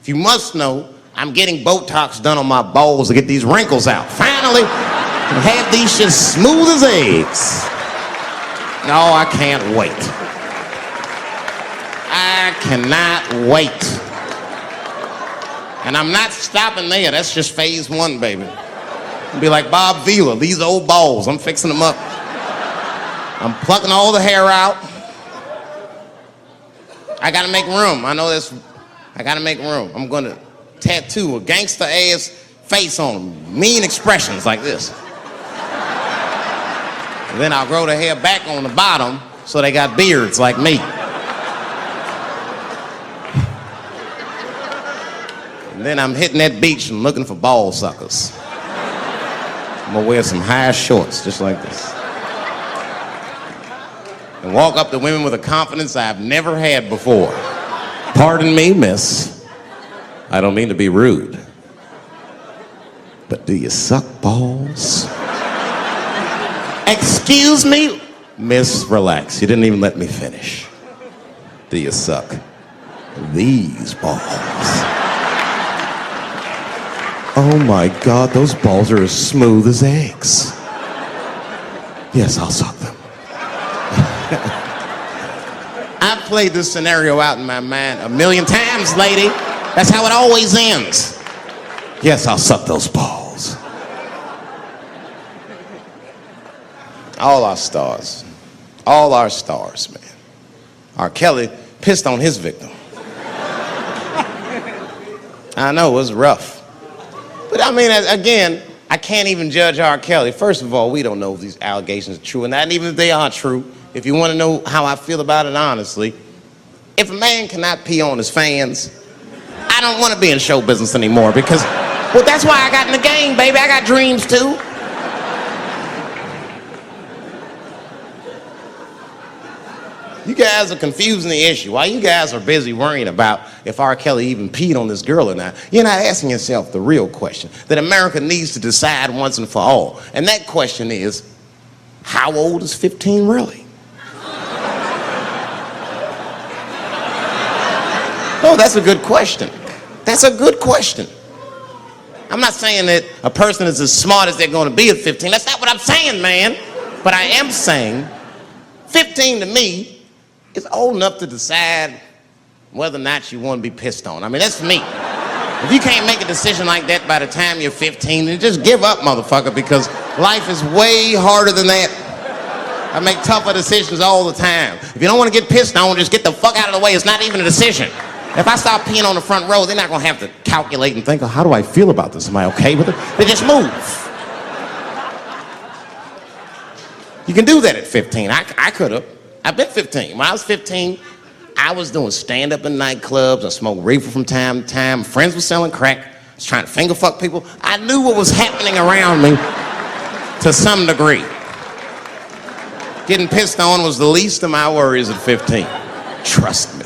If you must know, I'm getting Botox done on my balls to get these wrinkles out. Finally, have these shits smooth as eggs. No, I can't wait. I cannot wait. And I'm not stopping there. That's just phase one, baby. I'll be like Bob Vila, these old balls, I'm fixing them up. I'm plucking all the hair out. I gotta make room. I know this. I gotta make room. I'm gonna tattoo a gangster ass face on them. Mean expressions like this. And then I'll grow the hair back on the bottom so they got beards like me. And then I'm hitting that beach and looking for ball suckers. I'm gonna wear some high shorts just like this. And walk up to women with a confidence I've never had before. Pardon me, miss. I don't mean to be rude. But do you suck balls? Excuse me? Miss, relax. You didn't even let me finish. Do you suck these balls? Oh my God, those balls are as smooth as eggs. Yes, I'll suck them. I've played this scenario out in my mind a million times, lady. That's how it always ends. Yes, I'll suck those balls. All our stars, man. R. Kelly pissed on his victim. I know, it was rough. But I mean, again, I can't even judge R. Kelly. First of all, we don't know if these allegations are true, and not even if they are true. If you want to know how I feel about it honestly, if a man cannot pee on his fans, I don't want to be in show business anymore because, well, that's why I got in the game, baby. I got dreams too. You guys are confusing the issue. While you guys are busy worrying about if R. Kelly even peed on this girl or not, you're not asking yourself the real question that America needs to decide once and for all. And that question is, how old is 15 really? Oh, that's a good question. That's a good question. I'm not saying that a person is as smart as they're going to be at 15. That's not what I'm saying, man. But I am saying 15 to me is old enough to decide whether or not you want to be pissed on. I mean, that's me. If you can't make a decision like that by the time you're 15, then just give up, motherfucker, because life is way harder than that. I make tougher decisions all the time. If you don't want to get pissed on, just get the fuck out of the way. It's not even a decision. If I start peeing on the front row, they're not going to have to calculate and think, oh, how do I feel about this? Am I okay with it? They just move. You can do that at 15. I could have. I've been 15. When I was 15, I was doing stand-up in nightclubs. I smoked reefer from time to time. Friends were selling crack. I was trying to finger fuck people. I knew what was happening around me to some degree. Getting pissed on was the least of my worries at 15. Trust me.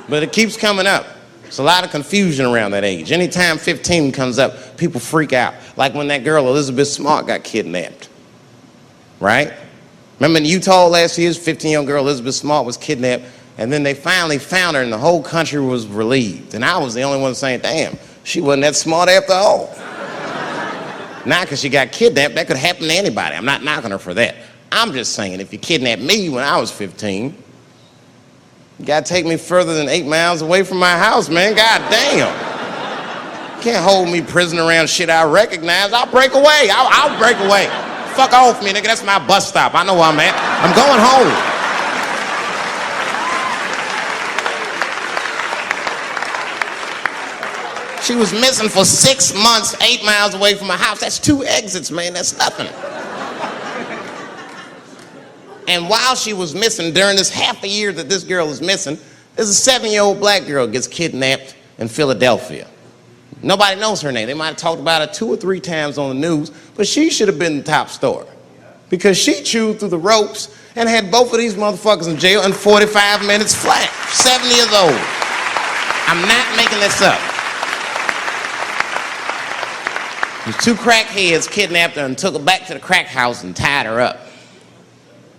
But it keeps coming up. There's a lot of confusion around that age. Anytime 15 comes up, people freak out. Like when that girl, Elizabeth Smart, got kidnapped. Right? Remember in Utah last year, 15-year-old girl Elizabeth Smart was kidnapped, and then they finally found her, and the whole country was relieved. And I was the only one saying, damn, she wasn't that smart after all. Now, because she got kidnapped, that could happen to anybody. I'm not knocking her for that. I'm just saying, if you kidnapped me when I was 15, you gotta take me further than 8 miles away from my house, man. God damn. You can't hold me prisoner around shit I recognize. I'll break away. I'll break away. Fuck off me, nigga. That's my bus stop. I know where I'm at. I'm going home. She was missing for 6 months, 8 miles away from my house. That's 2 exits, man. That's nothing. And while she was missing, during this half a year that this girl is missing, there's a 7-year-old black girl gets kidnapped in Philadelphia. Nobody knows her name. They might have talked about it 2 or 3 times on the news, but she should have been the top story. because she chewed through the ropes and had both of these motherfuckers in jail in 45 minutes flat. 7 years old. I'm not making this up. These 2 crackheads kidnapped her and took her back to the crack house and tied her up.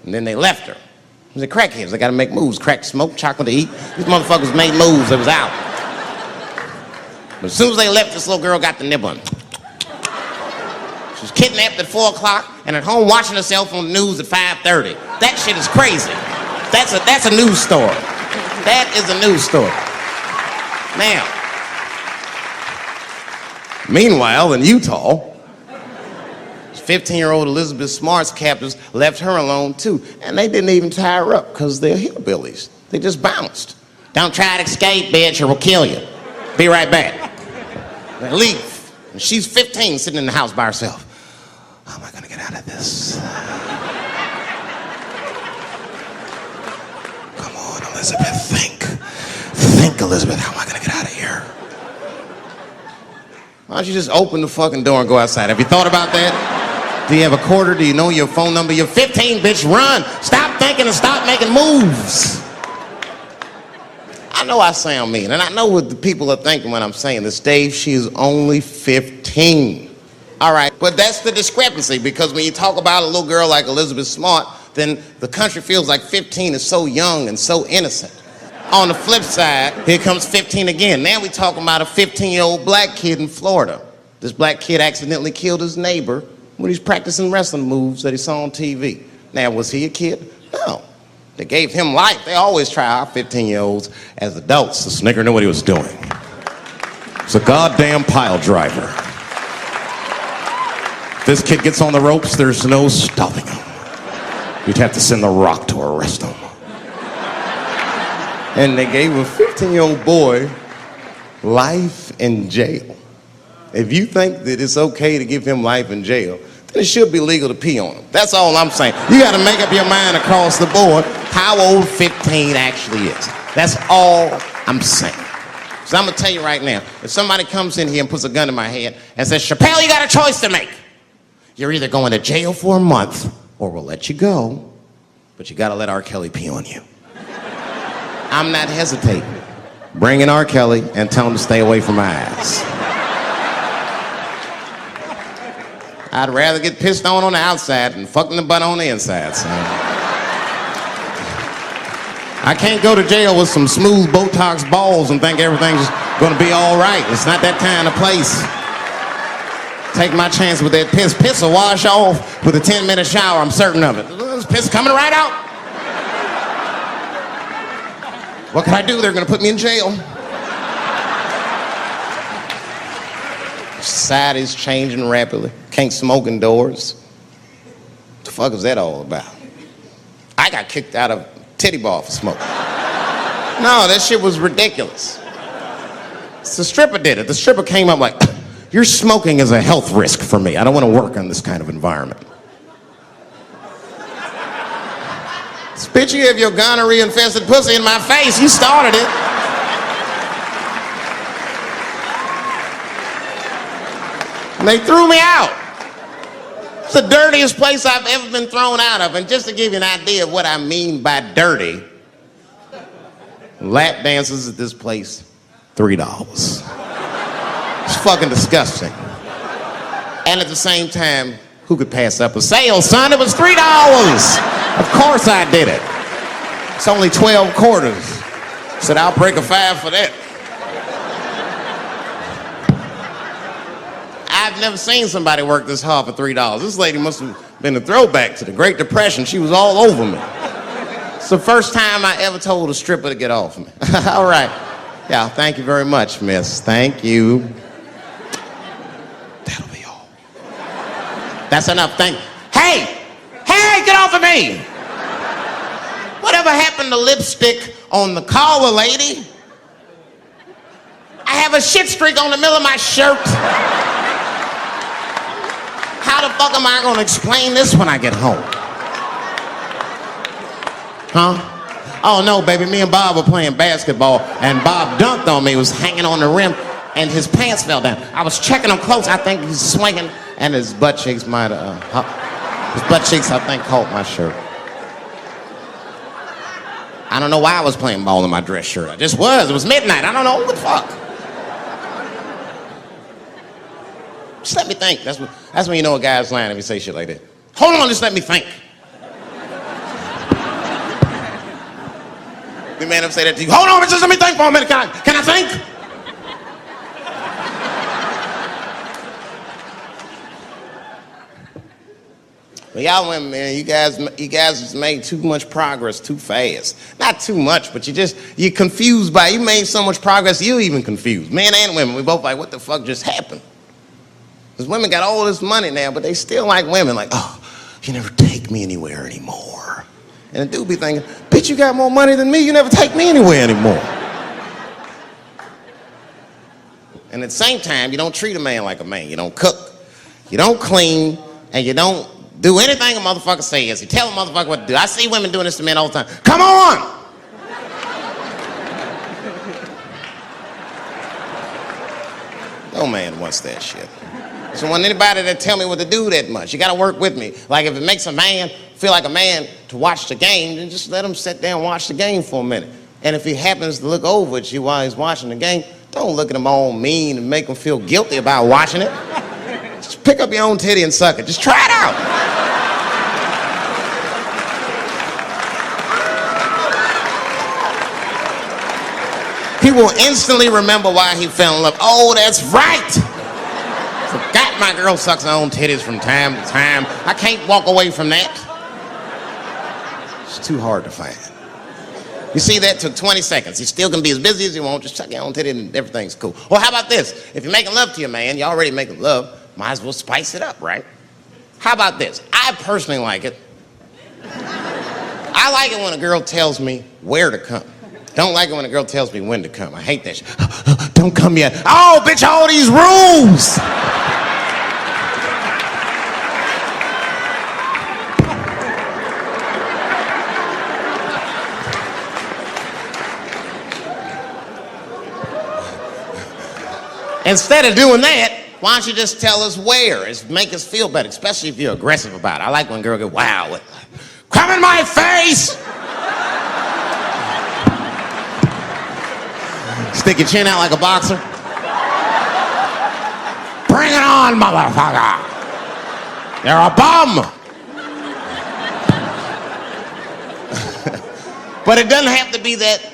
And then they left her. They're crackheads. They gotta make moves. Crack, smoke, chocolate to eat. These motherfuckers made moves. They was out. But as soon as they left, this little girl got the nibbling. She was kidnapped at 4 o'clock and at home watching herself on the news at 5:30. That shit is crazy. That's a news story. That is a news story. Now, meanwhile, in Utah, 15-year-old Elizabeth Smart's captors left her alone too, and they didn't even tie her up because they're hillbillies. They just bounced. Don't try to escape, bitch, or we'll kill you. Be right back. They leave. And she's 15, sitting in the house by herself. How am I gonna get out of this? Come on, Elizabeth, think. Think, Elizabeth, how am I gonna get out of here? Why don't you just open the fucking door and go outside? Have you thought about that? Do you have a quarter? Do you know your phone number? You're 15, bitch, run. Stop thinking and stop making moves. I know I sound mean, and I know what the people are thinking when I'm saying this. Dave, she is only 15. All right, but that's the discrepancy, because when you talk about a little girl like Elizabeth Smart, then the country feels like 15 is so young and so innocent. On the flip side, here comes 15 again. Now we're talking about a 15-year-old black kid in Florida. This black kid accidentally killed his neighbor when he's practicing wrestling moves that he saw on TV. Now, was he a kid? No. They gave him life. They always try our 15-year-olds as adults. The Snicker knew what he was doing. It's a goddamn pile driver. If this kid gets on the ropes, there's no stopping him. You'd have to send the Rock to arrest him. And they gave a 15-year-old boy life in jail. If you think that it's okay to give him life in jail, then it should be legal to pee on him. That's all I'm saying. You got to make up your mind across the board how old 15 actually is. That's all I'm saying. So I'm going to tell you right now, if somebody comes in here and puts a gun in my head and says, Chappelle, you got a choice to make. You're either going to jail for a month or we'll let you go, but you got to let R. Kelly pee on you. I'm not hesitating. Bring in R. Kelly and tell him to stay away from my ass. I'd rather get pissed on the outside than fucking the butt on the inside, son. I can't go to jail with some smooth Botox balls and think everything's gonna be all right. It's not that kind of place. Take my chance with that piss. Piss will wash off with a 10-minute shower, I'm certain of it. There's piss coming right out. What can I do? They're gonna put me in jail. Society's changing rapidly. Can't smoke indoors. What the fuck is that all about? I got kicked out of titty bar for smoking. No, that shit was ridiculous. The stripper did it. The stripper came up like, your smoking is a health risk for me. I don't want to work in this kind of environment. Bitch, you have your gonorrhea-infested pussy in my face. You started it. And they threw me out. It's the dirtiest place I've ever been thrown out of. And just to give you an idea of what I mean by dirty, lap dances at this place, $3. It's fucking disgusting. And at the same time, who could pass up a sale, son? It was $3. Of course I did it. It's only 12 quarters. Said, I'll break a 5 for that. I've never seen somebody work this hard for $3. This lady must have been a throwback to the Great Depression. She was all over me. It's the first time I ever told a stripper to get off me. All right. Yeah, thank you very much, miss. Thank you. That'll be all. That's enough. Hey! Hey, get off of me! Whatever happened to lipstick on the collar, lady? I have a shit streak on the middle of my shirt. How the fuck am I gonna explain this when I get home? Huh? Oh no, baby, me and Bob were playing basketball and Bob dunked on me, was hanging on the rim and his pants fell down. I was checking him close, I think he's swinging and his butt cheeks might have... His butt cheeks, I think, caught my shirt. I don't know why I was playing ball in my dress shirt. I just was. It was midnight. I don't know. What the fuck? Just let me think. That's when you know a guy's lying if he say shit like that. Hold on, just let me think. The man up say that to you. Hold on, just let me think for a minute. Can I think? But y'all women, man, you guys just made too much progress too fast. Not too much, but you're confused by it. You made so much progress, you're even confused. Men and women, we both like, what the fuck just happened? Because women got all this money now, but they still like women. Like, oh, you never take me anywhere anymore. And the dude be thinking, bitch, you got more money than me, you never take me anywhere anymore. And at the same time, you don't treat a man like a man. You don't cook, you don't clean, and you don't do anything a motherfucker says. You tell a motherfucker what to do. I see women doing this to men all the time. Come on! No man wants that shit. So want anybody to tell me what to do that much. You gotta work with me. Like if it makes a man feel like a man to watch the game, then just let him sit there and watch the game for a minute. And if he happens to look over at you while he's watching the game, don't look at him all mean and make him feel guilty about watching it. Just pick up your own titty and suck it. Just try it out. He will instantly remember why he fell in love. Oh, that's right. Forgot my girl sucks her own titties from time to time. I can't walk away from that. It's too hard to find. You see, that took 20 seconds. You still can be as busy as you want. Just suck your own titty and everything's cool. Well, how about this? If you're making love to your man, you're already making love, might as well spice it up, right? How about this? I personally like it. I like it when a girl tells me where to come. Don't like it when a girl tells me when to come. I hate that shit. Don't come yet. Oh, bitch, all these rules. Instead of doing that, why don't you just tell us where? It's make us feel better, especially if you're aggressive about it. I like when a girl goes, wow, come in my face! Stick your chin out like a boxer. Bring it on, motherfucker! You're a bum! But it doesn't have to be that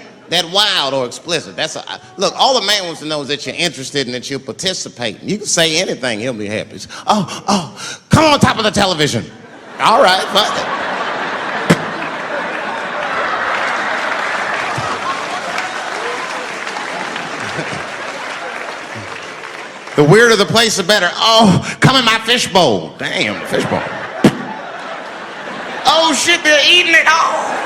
wild or explicit. Look, all the man wants to know is that you're interested and that you're participating. You can say anything, he'll be happy. Oh, come on top of the television. All right, fine. The weirder the place, the better. Oh, come in my fishbowl. Damn, fishbowl. Oh shit, they're eating it. Oh.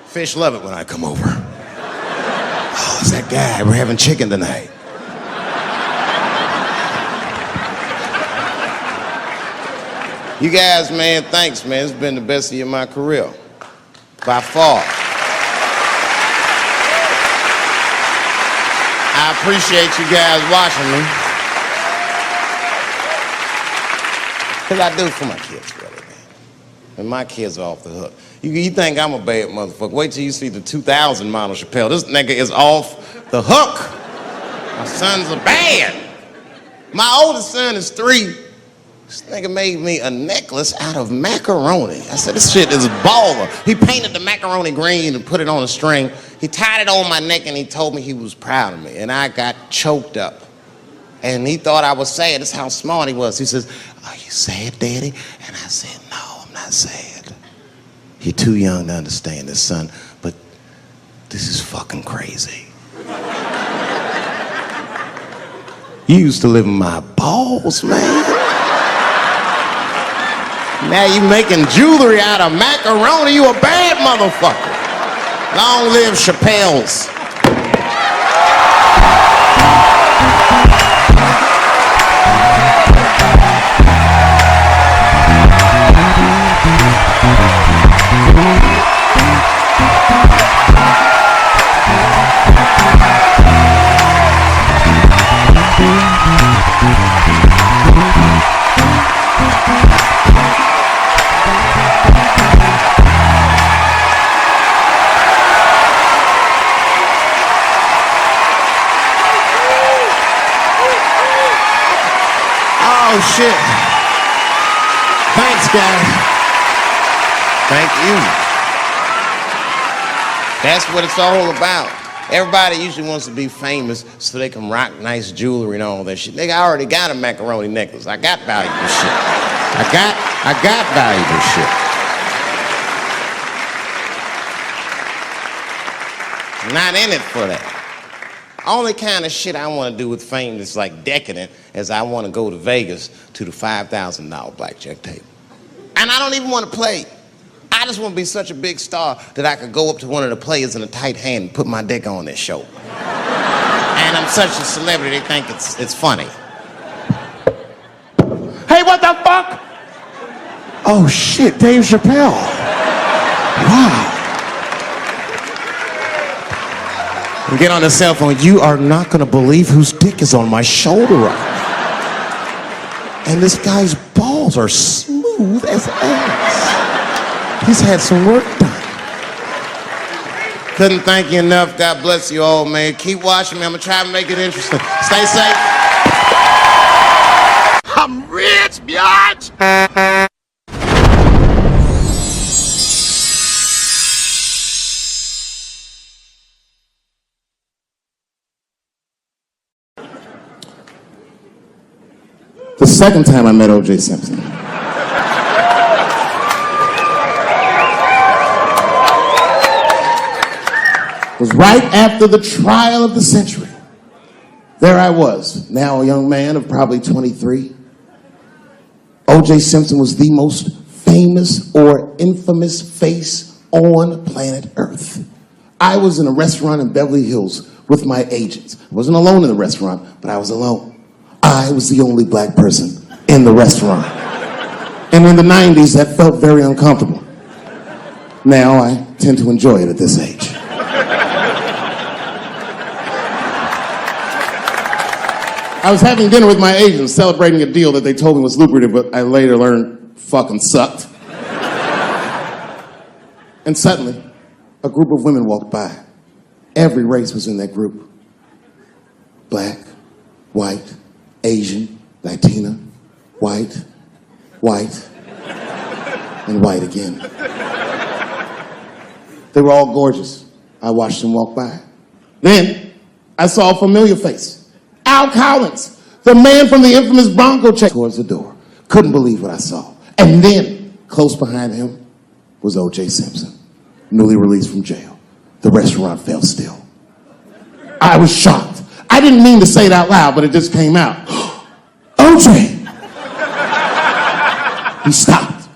Fish love it when I come over. Oh, it's that guy. We're having chicken tonight. You guys, man, thanks, man. It's been the best year of my career. By far. I appreciate you guys watching me. Because I do for my kids, really, man. And my kids are off the hook. You think I'm a bad motherfucker. Wait till you see the 2000 model Chappelle. This nigga is off the hook. My sons are bad. My oldest son is 3. This nigga made me a necklace out of macaroni. I said, this shit is baller. He painted the macaroni green and put it on a string. He tied it on my neck and he told me he was proud of me. And I got choked up. And he thought I was sad. That's how smart he was. He says, are you sad, Daddy? And I said, no, I'm not sad. You're too young to understand this, son, but this is fucking crazy. You used to live in my balls, man. Now you making jewelry out of macaroni. You a bad motherfucker. Long live Chappelle's. shit. Thanks, guys. Thank you. That's what it's all about. Everybody usually wants to be famous so they can rock nice jewelry and all that shit. Nigga, I already got a macaroni necklace. I got valuable shit. I got valuable shit. Not in it for that. Only kind of shit I want to do with fame that's like decadent is I want to go to Vegas to the $5,000 blackjack table. And I don't even want to play. I just want to be such a big star that I could go up to one of the players in a tight hand and put my dick on their show. And I'm such a celebrity, they think it's funny. Hey, what the fuck? Oh shit, Dave Chappelle. Wow. Get on the cell phone. You are not going to believe whose dick is on my shoulder right now. And this guy's balls are smooth as ass. He's had some work done. Couldn't thank you enough. God bless you all, man. Keep watching me. I'm going to try to make it interesting. Stay safe. I'm rich, biatch. The second time I met O.J. Simpson. Was right after the trial of the century. There I was, now a young man of probably 23. O.J. Simpson was the most famous or infamous face on planet Earth. I was in a restaurant in Beverly Hills with my agents. I wasn't alone in the restaurant, but I was alone. I was the only black person in the restaurant. And in the 90s, that felt very uncomfortable. Now I tend to enjoy it at this age. I was having dinner with my agents, celebrating a deal that they told me was lucrative, but I later learned fucking sucked. And suddenly, a group of women walked by. Every race was in that group. Black, white, Asian, Latina, white, and white again. They were all gorgeous. I watched them walk by. Then, I saw a familiar face. Al Collins, the man from the infamous Bronco check, towards the door. Couldn't believe what I saw. And then, close behind him, was O.J. Simpson, newly released from jail. The restaurant fell still. I was shocked. I didn't mean to say it out loud, but it just came out. O.J. He stopped,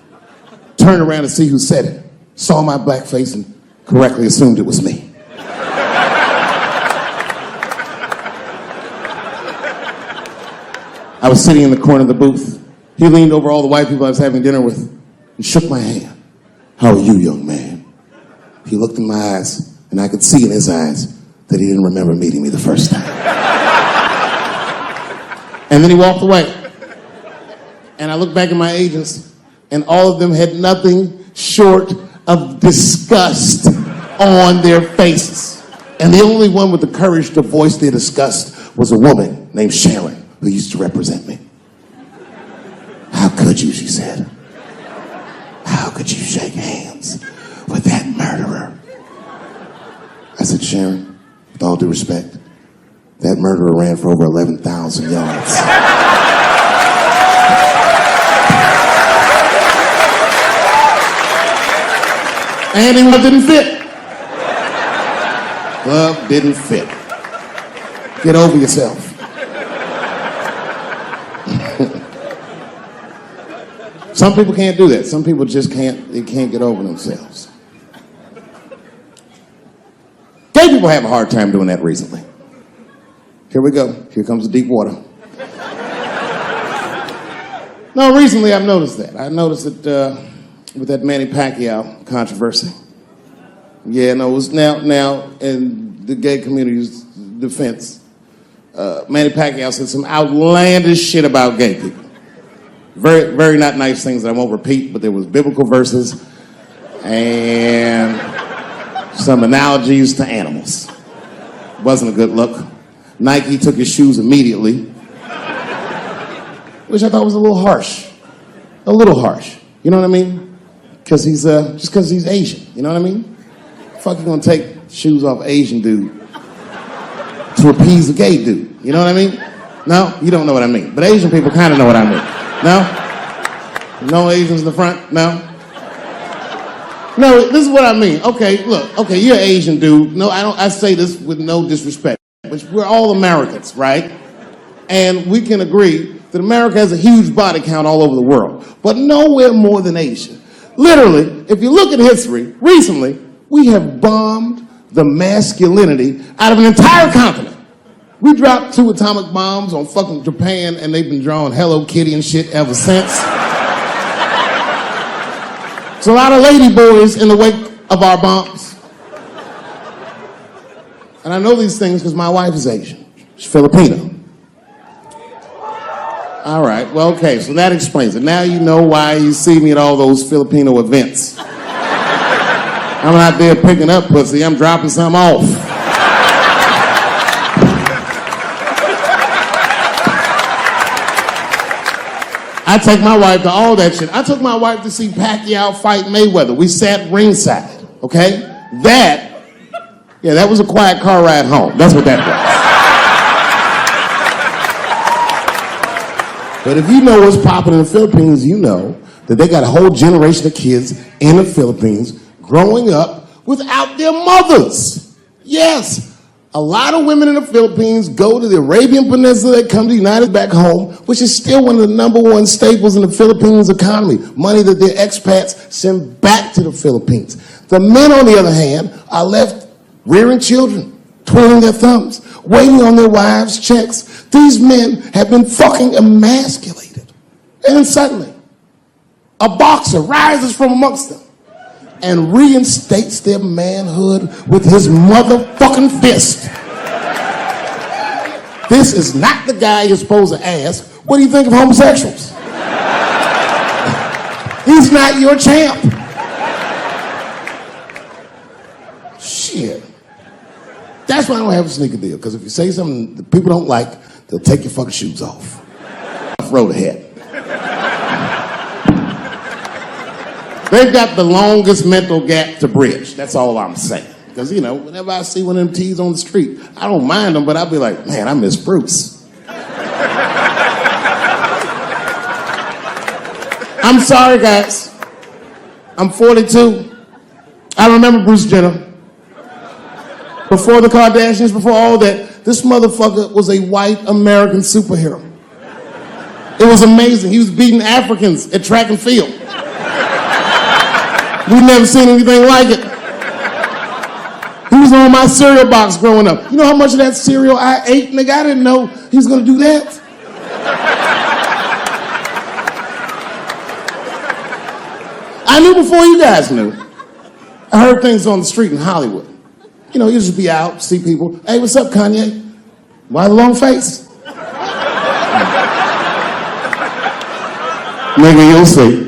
turned around to see who said it, saw my black face, and correctly assumed it was me. I was sitting in the corner of the booth. He leaned over all the white people I was having dinner with and shook my hand. How are you, young man? He looked in my eyes, and I could see in his eyes that he didn't remember meeting me the first time. And then he walked away. And I looked back at my agents, and all of them had nothing short of disgust on their faces. And the only one with the courage to voice their disgust was a woman named Sharon, who used to represent me. How could you, she said. How could you shake hands with that murderer? I said, Sharon, with all due respect, that murderer ran for over 11,000 yards. And he didn't fit. Glove didn't fit. Get over yourself. Some people can't do that. Some people just can't get over themselves. Gay people have a hard time doing that recently. Here we go. Here comes the deep water. No, recently I've noticed that. I noticed it with that Manny Pacquiao controversy. Yeah, no, it was now in the gay community's defense. Manny Pacquiao said some outlandish shit about gay people. Very, very not nice things that I won't repeat, but there was biblical verses and some analogies to animals. Wasn't a good look. Nike took his shoes immediately. which I thought was a little harsh. A little harsh. You know what I mean? Because he's, just because he's Asian. You know what I mean? Fuck, you gonna take shoes off Asian dude to appease a gay dude. You know what I mean? No? You don't know what I mean. But Asian people kind of know what I mean. No? No Asians in the front? No? No, this is what I mean. Okay, look. Okay, you're an Asian dude. No, I say this with no disrespect. But we're all Americans, right? And we can agree that America has a huge body count all over the world. But nowhere more than Asia. Literally, if you look at history, recently, we have bombed the masculinity out of an entire continent. We dropped 2 atomic bombs on fucking Japan, and they've been drawing Hello Kitty and shit ever since. There's a lot of lady boys in the wake of our bombs. And I know these things because my wife is Asian. She's Filipino. All right, well, okay, so that explains it. Now you know why you see me at all those Filipino events. I'm not there picking up pussy, I'm dropping some off. I take my wife to all that shit. I took my wife to see Pacquiao fight Mayweather. We sat ringside, okay? That was a quiet car ride home. That's what that was. But if you know what's popping in the Philippines, you know that they got a whole generation of kids in the Philippines growing up without their mothers. Yes, a lot of women in the Philippines go to the Arabian Peninsula, they come to the United back home, which is still one of the #1 staples in the Philippines economy, money that their expats send back to the Philippines. The men, on the other hand, are left rearing children, twiddling their thumbs, waiting on their wives' checks. These men have been fucking emasculated. And then suddenly, a boxer rises from amongst them and reinstates their manhood with his motherfucking fist. This is not the guy you're supposed to ask, what do you think of homosexuals? He's not your champ. Shit. That's why I don't have a sneaker deal, because if you say something that people don't like, they'll take your fucking shoes off. Road ahead. They've got the longest mental gap to bridge. That's all I'm saying. Because, you know, whenever I see one of them T's on the street, I don't mind them, but I'll be like, man, I miss Bruce. I'm sorry, guys. I'm 42. I remember Bruce Jenner. Before the Kardashians, before all that, this motherfucker was a white American superhero. It was amazing. He was beating Africans at track and field. We've never seen anything like it. He was on my cereal box growing up. You know how much of that cereal I ate, nigga? I didn't know he was gonna do that. I knew before you guys knew. I heard things on the street in Hollywood. You know, you just be out, see people. Hey, what's up, Kanye? Why the long face? Nigga, you'll see.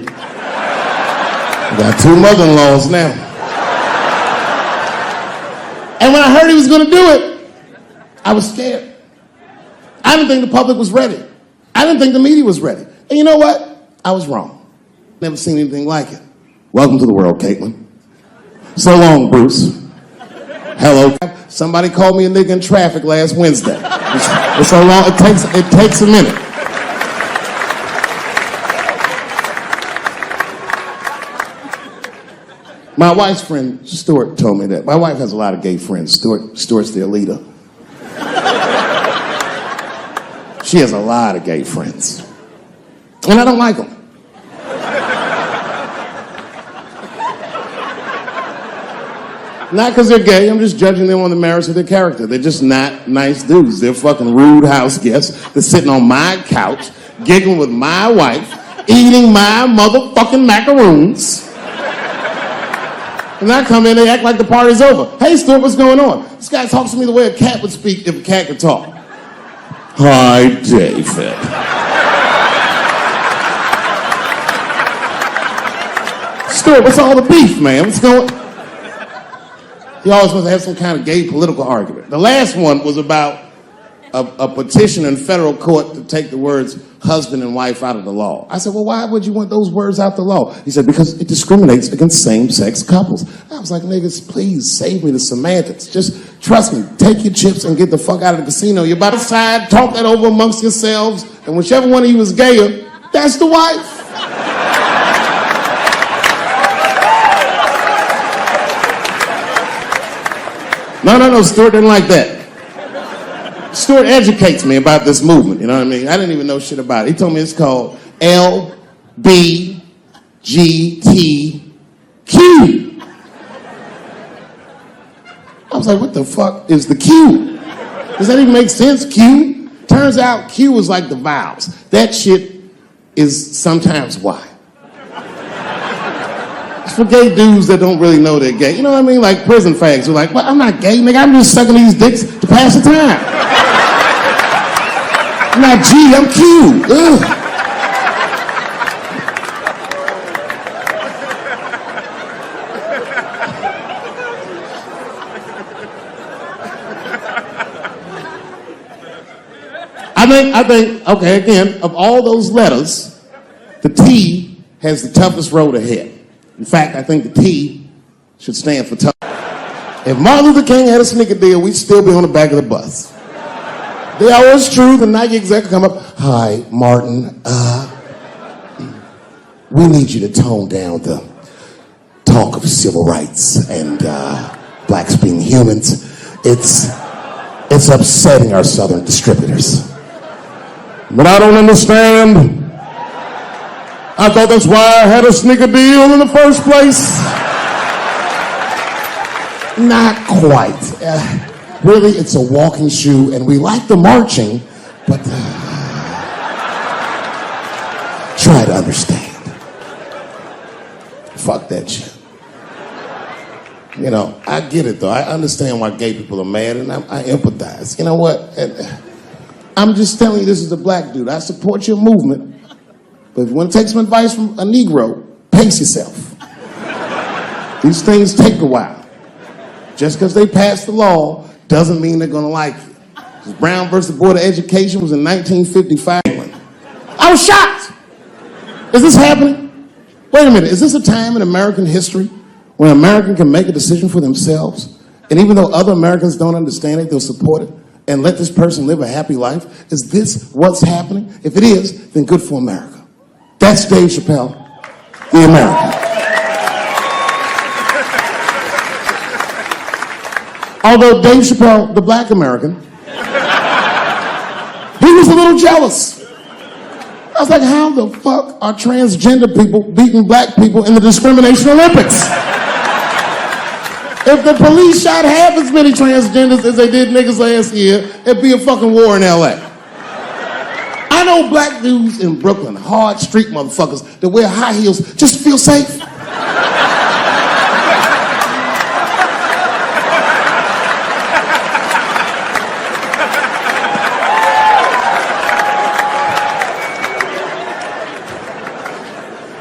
Got 2 mother-in-laws now. And when I heard he was gonna do it, I was scared. I didn't think the public was ready. I didn't think the media was ready. And you know what? I was wrong. Never seen anything like it. Welcome to the world, Caitlin. So long, Bruce. Hello. Somebody called me a nigga in traffic last Wednesday. It's so long, it takes a minute. My wife's friend, Stuart, told me that. My wife has a lot of gay friends. Stuart's their leader. She has a lot of gay friends. And I don't like them. Not because they're gay, I'm just judging them on the merits of their character. They're just not nice dudes. They're fucking rude house guests. They're sitting on my couch, giggling with my wife, eating my motherfucking macaroons. And I come in, they act like the party's over. Hey, Stuart, what's going on? This guy talks to me the way a cat would speak if a cat could talk. Hi, David. Stuart, what's all the beef, man? What's going on? He always wants to have some kind of gay political argument. The last one was about a petition in federal court to take the words husband and wife out of the law. I said, well, why would you want those words out the law? He said, because it discriminates against same-sex couples. I was like, niggas, please save me the semantics. Just trust me, take your chips and get the fuck out of the casino. You're by the side, talk that over amongst yourselves, and whichever one of you is gayer, that's the wife. No, Stuart didn't like that. Stuart educates me about this movement, you know what I mean? I didn't even know shit about it. He told me it's called LBGTQ. I was like, what the fuck is the Q? Does that even make sense, Q? Turns out Q is like the vowels. That shit is sometimes Y. It's for gay dudes that don't really know they're gay. You know what I mean? Like prison fags who are like, well, I'm not gay, nigga. I'm just sucking these dicks to pass the time. I'm not G, I'm Q. Ugh. I think, okay, again, of all those letters, the T has the toughest road ahead. In fact, I think the T should stand for tough. If Martin Luther King had a sneaker deal, we'd still be on the back of the bus. They always true, the Nike exec would come up, hi, Martin, we need you to tone down the talk of civil rights and blacks being humans. It's upsetting our southern distributors. But I don't understand. I thought that's why I had a sneaker deal in the first place. Not quite. Really, it's a walking shoe, and we like the marching, but try to understand. Fuck that shit. You know, I get it though. I understand why gay people are mad, and I empathize. You know what? I'm just telling you, this is a black dude. I support your movement, but if you want to take some advice from a Negro, pace yourself. These things take a while. Just because they passed the law doesn't mean they're going to like you. Brown versus Board of Education was in 1955. I was shocked. Is this happening? Wait a minute. Is this a time in American history when an American can make a decision for themselves, and even though other Americans don't understand it, they'll support it and let this person live a happy life? Is this what's happening? If it is, then good for America. That's Dave Chappelle, the American. Although Dave Chappelle, the black American, he was a little jealous. I was like, how the fuck are transgender people beating black people in the discrimination Olympics? If the police shot half as many transgenders as they did niggas last year, it'd be a fucking war in LA. I know black dudes in Brooklyn, hard street motherfuckers that wear high heels just to feel safe.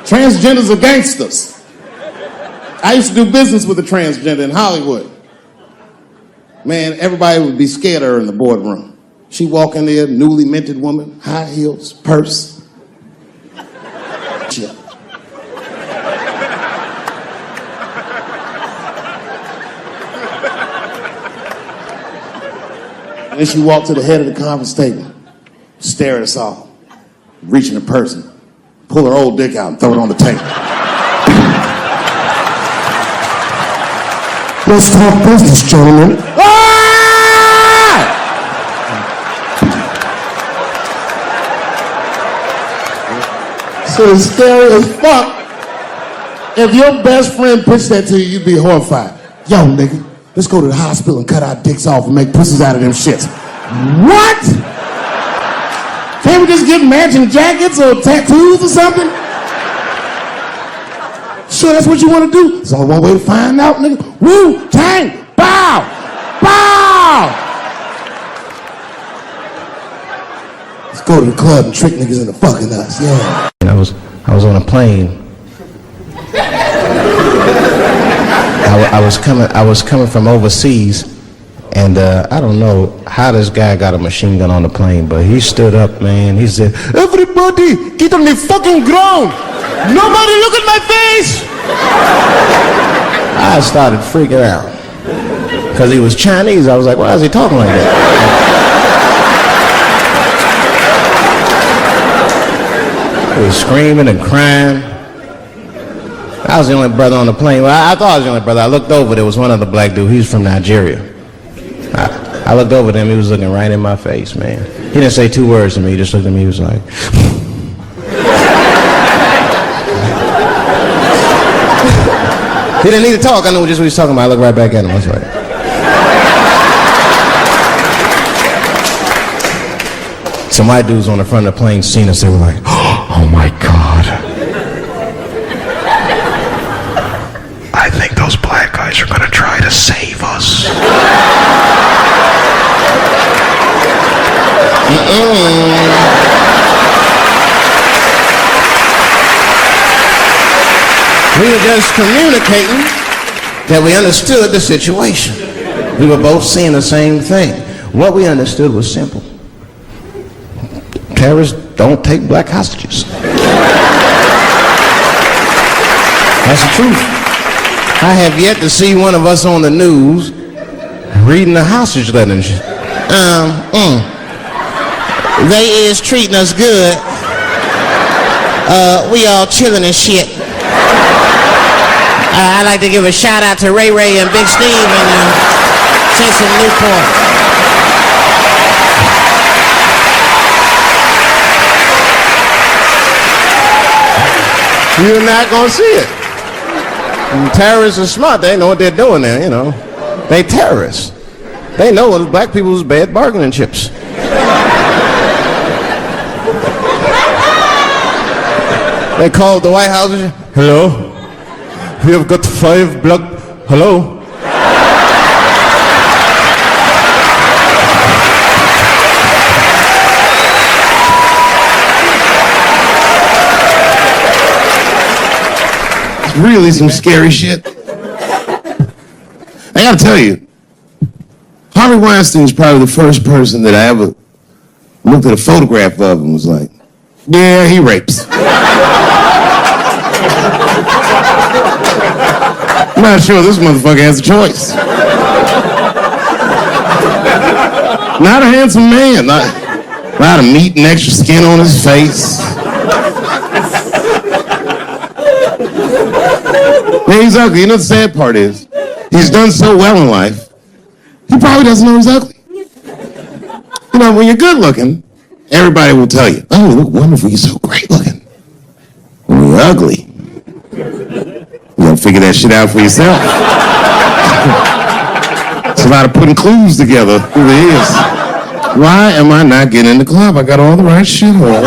Transgenders are gangsters. I used to do business with a transgender in Hollywood. Man, everybody would be scared of her in the boardroom. She'd walk in there, newly minted woman, high heels, purse. Shit. And then she walked to the head of the conference table, stare at us all, reach in her purse, pull her old dick out and throw it on the table. Let's talk business, gentlemen. Ah! So it's scary as fuck. If your best friend pitched that to you, you'd be horrified. Yo, nigga, let's go to the hospital and cut our dicks off and make pussies out of them shits. What? Can't we just get matching jackets or tattoos or something? Sure, that's what you want to do? There's only one way to find out, nigga. Wu-Tang! Bow! Bow! Let's go to the club and trick niggas into fucking us, yeah. I was on a plane. I was coming from overseas, And I don't know how this guy got a machine gun on the plane, but he stood up, man. He said, "Everybody, get on the fucking ground. Nobody look at my face." I started freaking out. Because he was Chinese. I was like, why is he talking like that? He was screaming and crying. I was the only brother on the plane. Well, I thought I was the only brother. I looked over. There was one other black dude. He was from Nigeria. I looked over at him. He was looking right in my face, man. He didn't say 2 words to me. He just looked at me. He was like... He didn't need to talk. I knew just what he was talking about. I looked right back at him. I was like... Some white dudes on the front of the plane seen us. They were like, "Oh my God. I think those black guys are going to try to save us." We were just communicating that we understood the situation. We were both seeing the same thing. What we understood was simple. Terrorists don't take black hostages. That's the truth. I have yet to see one of us on the news reading the hostage letter and shit. They is treating us good. We all chilling and shit. I'd like to give a shout out to Ray Ray and Big Steve and Jason Newport. You're not gonna see it. And terrorists are smart. They know what they're doing there, you know. They terrorists. They know black people's bad bargaining chips. They called the White House. "Hello? We have got 5 black... Hello? Really some scary shit. I gotta tell you, Harvey Weinstein is probably the first person that I ever looked at a photograph of and was like, yeah, he rapes. I'm not sure this motherfucker has a choice. Not a handsome man, not a lot of meat and extra skin on his face. Yeah, he's ugly. You know the sad part is, he's done so well in life, he probably doesn't know he's ugly. You know, when you're good looking, everybody will tell you, "Oh, you look wonderful, you're so great looking." When you're ugly, you gotta figure that shit out for yourself. It's a lot of putting clues together. It really is. Why am I not getting in the club? I got all the right shit on.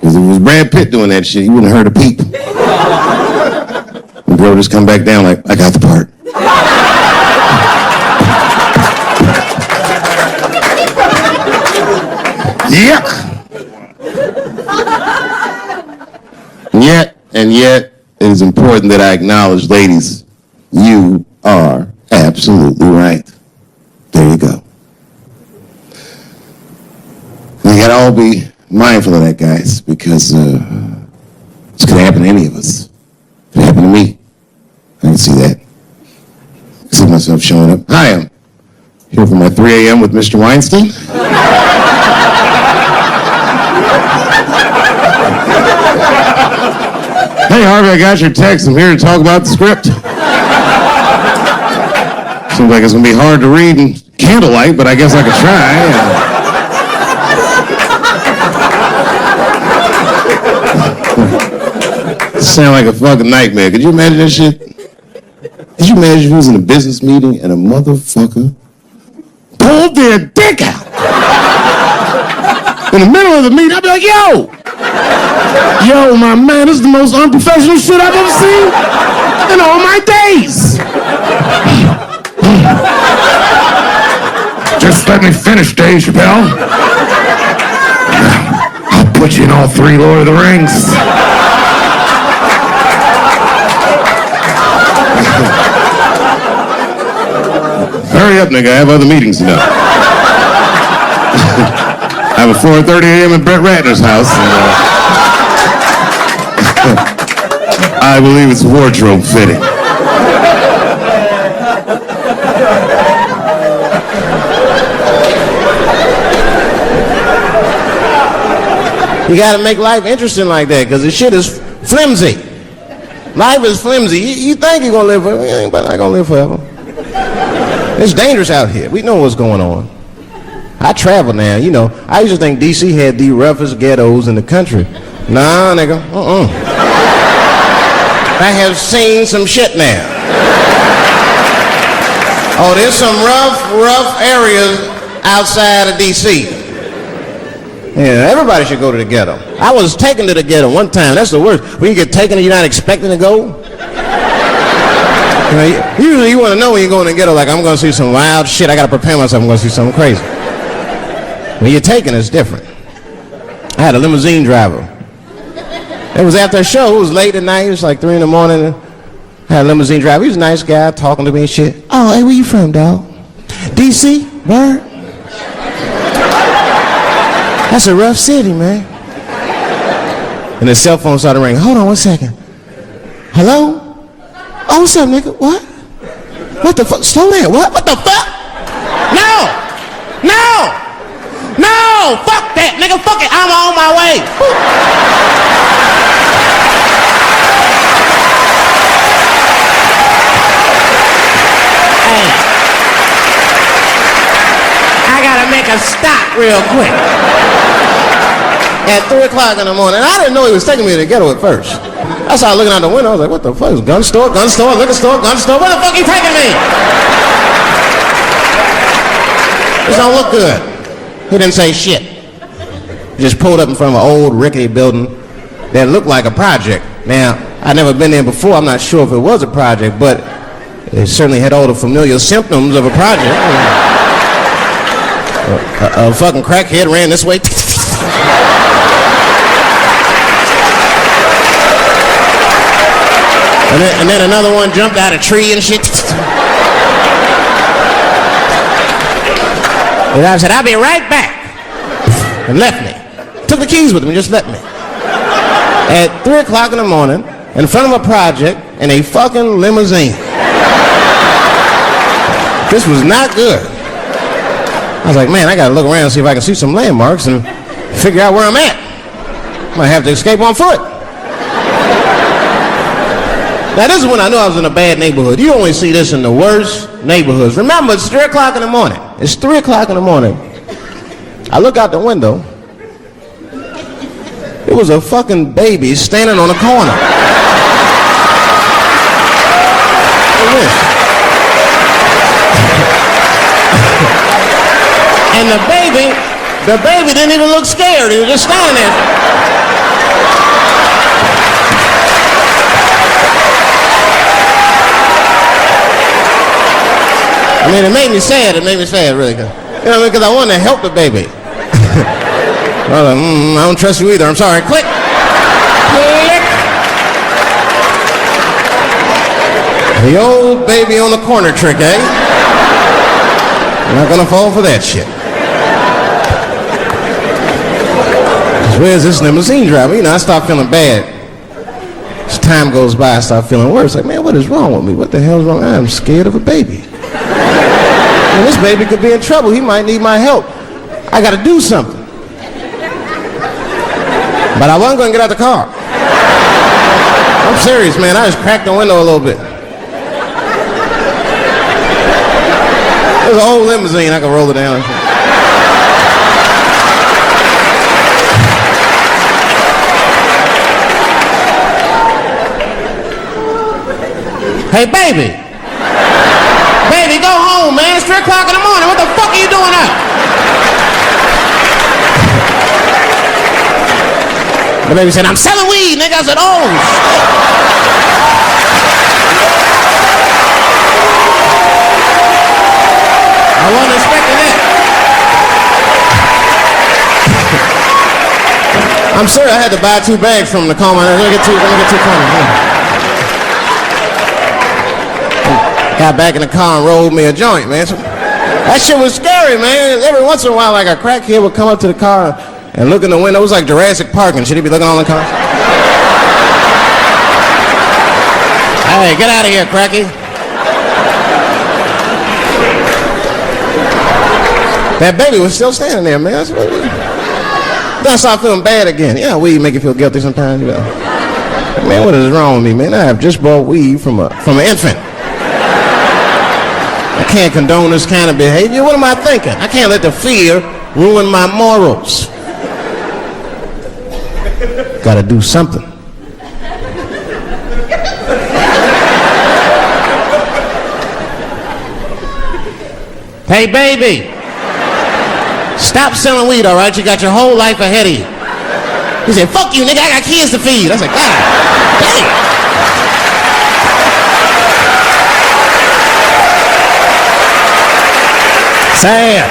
If it was Brad Pitt doing that shit, you wouldn't have heard a peep. The girl just come back down like, "I got the part." Yuck! And yet, it is important that I acknowledge, ladies, you are absolutely right. There you go. We gotta all be mindful of that, guys, because this could happen to any of us. It could happen to me. I can see that. I see myself showing up. Hi, I'm here for my 3 a.m. with Mr. Weinstein. Hey, Harvey, I got your text. I'm here to talk about the script. Seems like it's going to be hard to read in candlelight, but I guess I could try. Sound like a fucking nightmare. Could you imagine that shit? Could you imagine if you was in a business meeting and a motherfucker pulled their dick out? In the middle of the meeting, I'd be like, yo, my man, this is the most unprofessional shit I've ever seen in all my days. Just let me finish, Dave Chappelle. I'll put you in all 3 Lord of the Rings. Hurry up, nigga. I have other meetings tonight. I have a 4:30 a.m. at Brett Ratner's house. And, I believe it's wardrobe fitting. You gotta make life interesting like that, because the shit is flimsy. Life is flimsy. You think you're gonna live forever, you ain't not gonna live forever. It's dangerous out here. We know what's going on. I travel now, you know. I used to think DC had the roughest ghettos in the country. Nah, nigga, I have seen some shit now. Oh, there's some rough areas outside of DC. Yeah, everybody should go to the ghetto. I was taken to the ghetto one time. That's the worst. When you get taken and you're not expecting to go. You know, usually you want to know when you're going to the ghetto, like, I'm going to see some wild shit. I got to prepare myself. I'm going to see something crazy. When you're taken, it's different. I had a limousine driver. It was after a show. It was late at night. It was like 3 in the morning. I had a limousine driver. He was a nice guy talking to me and shit. Oh, hey, where you from, dog? DC? Word? That's a rough city, man. And his cell phone started ringing. Hold on 1 second. Hello? Oh, what's up, nigga? What? What the fuck? Slow down. What? What the fuck? No! No! No! Fuck that, nigga. Fuck it. I'm on my way. Hey. I gotta make a stop real quick. At 3 o'clock in the morning. I didn't know he was taking me to the ghetto at first. I started looking out the window. I was like, what the fuck? Is gun store, liquor store? Where the fuck you taking me? This don't look good. He didn't say shit. He just pulled up in front of an old rickety building that looked like a project. Now, I'd never been there before. I'm not sure if it was a project, but it certainly had all the familiar symptoms of a project. A fucking crackhead ran this way. And then another one jumped out of a tree and shit. And I said, I'll be right back. And left me. Took the keys with him and just left me. At 3 o'clock in the morning, in front of a project, in a fucking limousine. This was not good. I was like, man, I gotta look around and see if I can see some landmarks and figure out where I'm at. I might have to escape on foot. Now, this is when I knew I was in a bad neighborhood. You only see this in the worst neighborhoods. Remember, it's 3 o'clock in the morning. It's 3 o'clock in the morning. I look out the window. It was a fucking baby standing on a corner. And the baby didn't even look scared. He was just standing there. I mean, it made me sad. It made me sad, really. You know, because I wanted to help the baby. I was like, I don't trust you either. I'm sorry. Click. Click. The old baby on the corner trick, eh? I'm not gonna fall for that shit. Where's this limousine driver? You know, I start feeling bad. As time goes by, I start feeling worse. Like, man, what is wrong with me? What the hell is wrong? I'm scared of a baby. And this baby could be in trouble. He might need my help. I gotta do something. But I wasn't gonna get out the car. I'm serious, man. I just cracked the window a little bit. There's an old limousine. I could roll it down. Hey, baby. Baby, go home, man. It's 3 o'clock in the morning. What the fuck are you doing up? The baby said, I'm selling weed, nigga. I said, oh, shit. I wasn't expecting that. I I'm sorry, I had to buy 2 bags from him to calm my nerves. Let me get 2 coins. Got back in the car and rolled me a joint, man. That shit was scary, man. Every once in a while, like a crackhead would come up to the car and look in the window. It was like Jurassic Park and shit. He'd be looking on the car. Hey, get out of here, cracky. That baby was still standing there, man. Then I started feeling bad again. Yeah, weed make you feel guilty sometimes, you know. Man, what is wrong with me, man? I have just bought weed from an infant. I can't condone this kind of behavior. What am I thinking? I can't let the fear ruin my morals. Gotta do something. Hey, baby. Stop selling weed, all right? You got your whole life ahead of you. He said, fuck you, nigga, I got kids to feed. I said, God damn. Sad.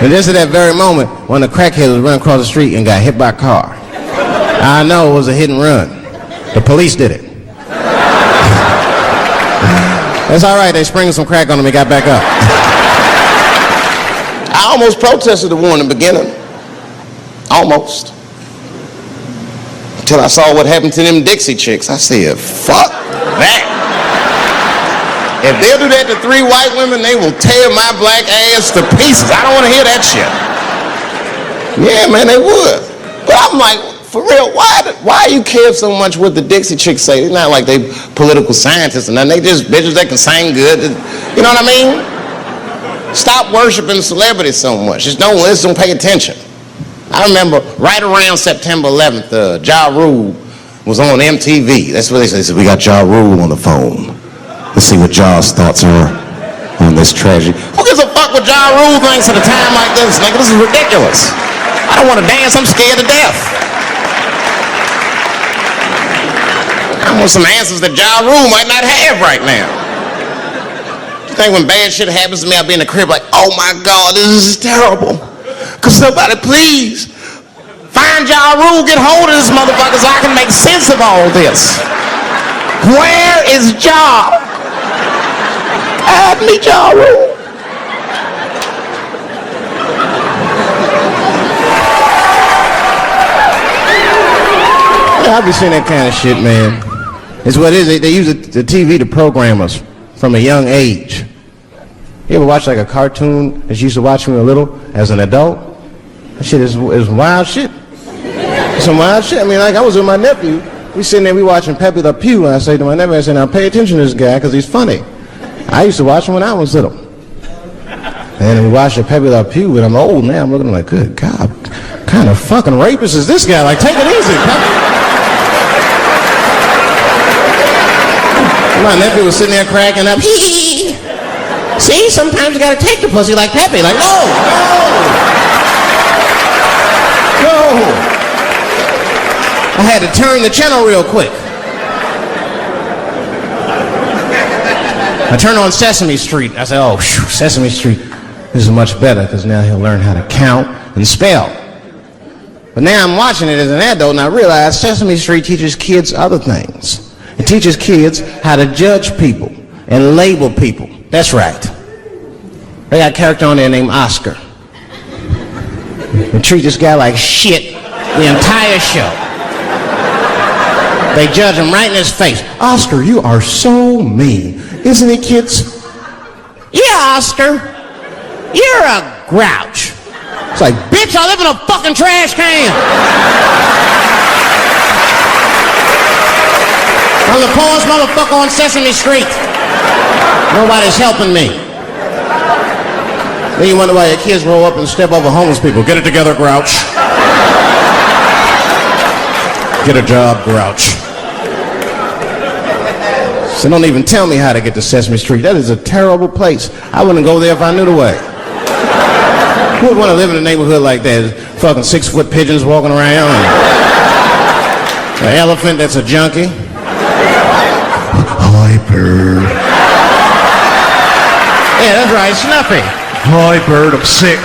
And just at that very moment, when the crackhead was running across the street and got hit by a car, I know it was a hit and run. The police did it. That's all right, they sprinkled some crack on him and got back up. I almost protested the war in the beginning. Almost. Until I saw what happened to them Dixie chicks. I said, fuck that. If they'll do that to 3 white women, they will tear my black ass to pieces. I don't want to hear that shit. Yeah, man, they would. But I'm like, for real, why you care so much what the Dixie chicks say? It's not like they political scientists or nothing. They just bitches that can sing good. You know what I mean? Stop worshiping celebrities so much. Just don't listen, don't pay attention. I remember right around September 11th, Ja Rule was on MTV. That's what they said. They said, we got Ja Rule on the phone. Let's see what Ja's thoughts are on this tragedy. Who gives a fuck what Ja Rule thinks at a time like this? Nigga, this is ridiculous. I don't want to dance, I'm scared to death. I want some answers that Ja Rule might not have right now. You think when bad shit happens to me, I'll be in the crib like, oh my God, this is terrible. Could somebody please find Ja Rule, get hold of this motherfucker so I can make sense of all this. Where is Ja? Add me Ja Rule. Yeah, I'll be seeing that kind of shit, man. It's what it is. They use the TV to program us from a young age. You ever watch like a cartoon that you used to watch when you were little as an adult? That shit is wild shit. It's some wild shit. I mean, like I was with my nephew. We sitting there, we watching Pepe Le Pew, and I say to my nephew, I say, now pay attention to this guy because he's funny. I used to watch him when I was little. And we watched the Pepe Le Pew, and I'm old now. I'm looking like, good God, what kind of fucking rapist is this guy? Like, take it easy, Pepe. My nephew was sitting there cracking up. Hee. See, sometimes you gotta take the pussy like Pepe. Like, no. I had to turn the channel real quick. I turned on Sesame Street. I said, oh, Sesame Street, this is much better because now he'll learn how to count and spell. But now I'm watching it as an adult and I realize Sesame Street teaches kids other things. It teaches kids how to judge people and label people. That's right. They got a character on there named Oscar. They treat this guy like shit the entire show. They judge him right in his face. Oscar, you are so mean. Isn't it, kids? Yeah, Oscar. You're a grouch. It's like, bitch, I live in a fucking trash can. I'm the poorest motherfucker on Sesame Street. Nobody's helping me. Then you wonder why your kids roll up and step over homeless people. Get it together, grouch. Get a job, grouch. So don't even tell me how to get to Sesame Street. That is a terrible place. I wouldn't go there if I knew the way. Who would want to live in a neighborhood like that? Fucking 6-foot pigeons walking around. An elephant that's a junkie. Hi, bird. Yeah, that's right, Snuffy. Hi, bird, I'm sick.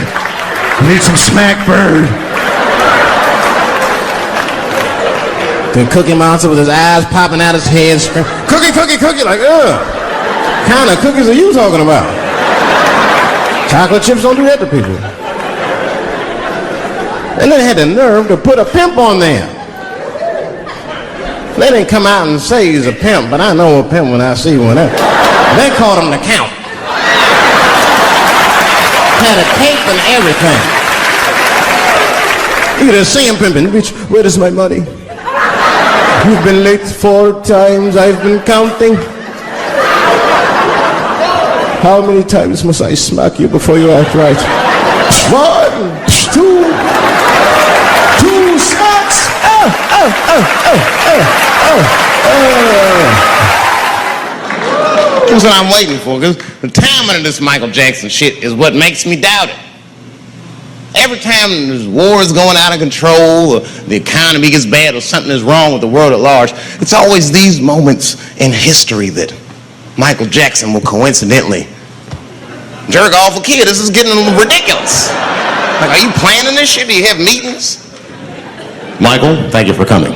Need some smack bird. The Cookie Monster with his eyes popping out his head, screaming, "Cookie, cookie, cookie!" Like, ugh. What kind of cookies are you talking about? Chocolate chips don't do that to people. And then they had the nerve to put a pimp on there. They didn't come out and say he's a pimp, but I know a pimp when I see one. They called him the Count. Had a cape and everything. You could just see him pimping. Bitch, where is my money? You've been late 4 times, I've been counting. How many times must I smack you before you act right? 1, 2 smacks. That's what I'm waiting for, because the timing of this Michael Jackson shit is what makes me doubt it. Every time there's wars going out of control, or the economy gets bad, or something is wrong with the world at large, it's always these moments in history that Michael Jackson will coincidentally jerk off a kid. This is getting a little ridiculous. Like, are you planning this shit? Do you have meetings? Michael, thank you for coming.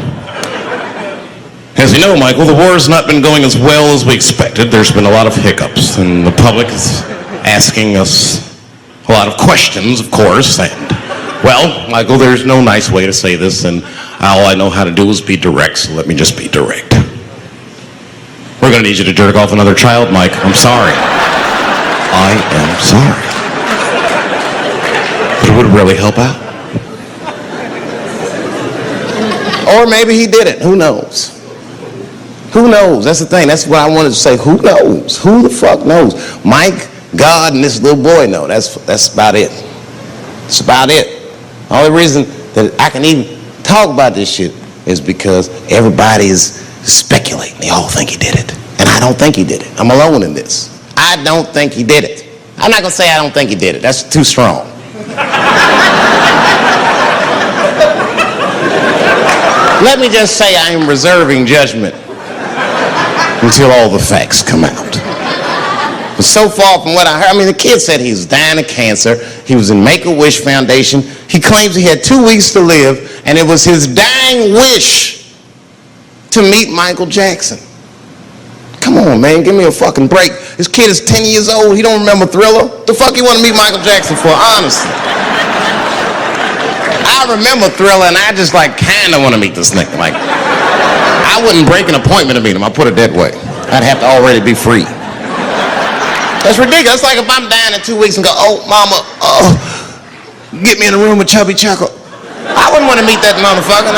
As you know, Michael, the war has not been going as well as we expected. There's been a lot of hiccups, and the public is asking us a lot of questions, of course, and, well, Michael, there's no nice way to say this, and all I know how to do is be direct, so let me just be direct. We're gonna need you to jerk off another child, Mike. I'm sorry. I am sorry. But it would really help out. Or maybe he did it. Who knows? Who knows? That's the thing. That's what I wanted to say. Who knows? Who the fuck knows? Mike, God, and this little boy know. That's about it. That's about it. The only reason that I can even talk about this shit is because everybody is speculating. They all think he did it. And I don't think he did it. I'm alone in this. I don't think he did it. I'm not going to say I don't think he did it. That's too strong. Let me just say I am reserving judgment until all the facts come out. But so far from what I heard, I mean, the kid said he was dying of cancer. He was in Make-A-Wish Foundation. He claims he had 2 weeks to live, and it was his dying wish to meet Michael Jackson. Come on, man, give me a fucking break. This kid is 10 years old. He don't remember Thriller. The fuck you want to meet Michael Jackson for, honestly? I remember Thriller, and I just like kind of want to meet this nigga. Like, I wouldn't break an appointment to meet him. I'll put it that way. I'd have to already be free. That's ridiculous. That's like if I'm dying in 2 weeks and go, "Oh, mama, oh, get me in a room with Chubby Chuckle." I wouldn't want to meet that motherfucker.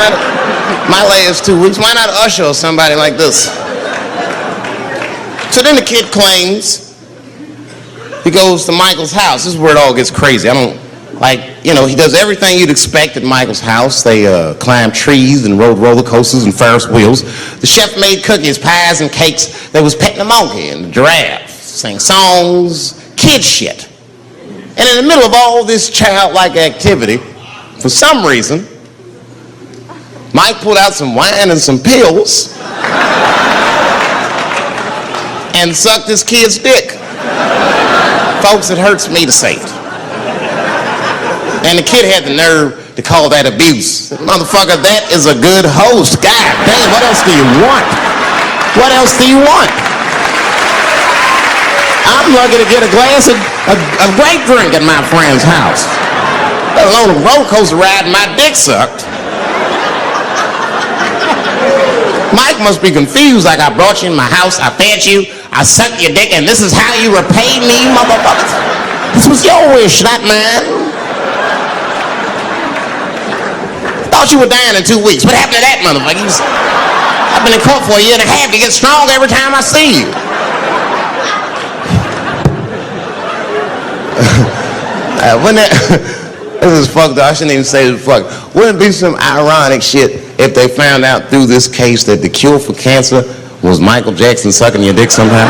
My last 2 weeks. Why not Usher or somebody like this? So then the kid claims he goes to Michael's house. This is where it all gets crazy. I don't, like, you know, he does everything you'd expect at Michael's house. They climb trees and rode roller coasters and Ferris wheels. The chef made cookies, pies, and cakes. They was petting the monkey and the giraffe, sang songs, kid shit. And in the middle of all this childlike activity, for some reason, Mike pulled out some wine and some pills and sucked his kid's dick. Folks, it hurts me to say it. And the kid had the nerve to call that abuse. Motherfucker, that is a good host. God damn, what else do you want? What else do you want? I'm lucky to get a glass of grape drink at my friend's house. Let alone a roller coaster ride and my dick sucked. Mike must be confused, like I brought you in my house, I fed you, I sucked your dick, and this is how you repay me, motherfuckers? This was your wish, not mine. Thought you were dying in 2 weeks. What happened to that motherfucker? I've been in court for 1.5 years. You get stronger every time I see you. This is fucked up. I shouldn't even say this fuck. Wouldn't it be some ironic shit if they found out through this case that the cure for cancer was Michael Jackson sucking your dick somehow?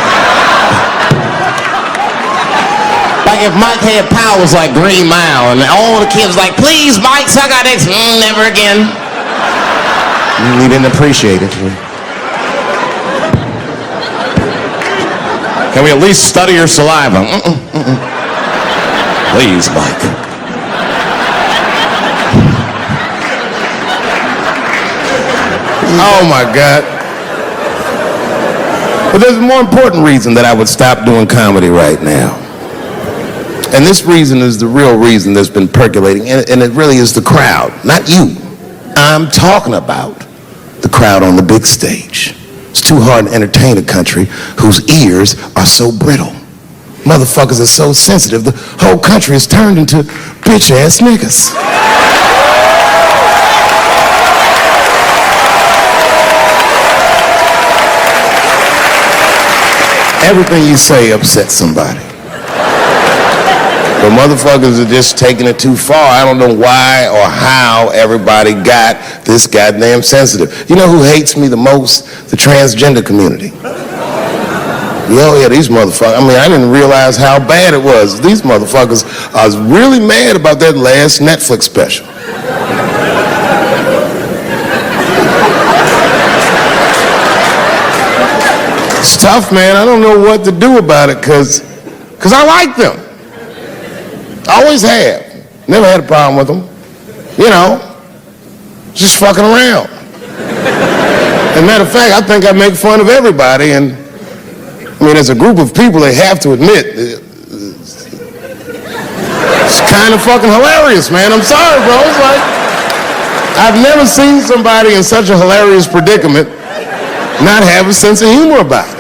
Like if Mike had powers like Green Mile and all the kids like, "Please, Mike, suck our dicks." Never again. He didn't appreciate it. Can we at least study your saliva? Please, Mike. Oh my God. But there's a more important reason that I would stop doing comedy right now. And this reason is the real reason that's been percolating, and it really is the crowd, not you. I'm talking about the crowd on the big stage. It's too hard to entertain a country whose ears are so brittle. Motherfuckers are so sensitive, the whole country is turned into bitch-ass niggas. Everything you say upsets somebody. But motherfuckers are just taking it too far. I don't know why or how everybody got this goddamn sensitive. You know who hates me the most? The transgender community. Oh yeah, these motherfuckers. I mean, I didn't realize how bad it was. These motherfuckers, I was really mad about that last Netflix special. It's tough, man. I don't know what to do about it because I like them. Always have. Never had a problem with them. You know, just fucking around. As a matter of fact, I think I make fun of everybody, and I mean, as a group of people, they have to admit, it's kind of fucking hilarious, man. I'm sorry, bro. It's like, I've never seen somebody in such a hilarious predicament not have a sense of humor about it.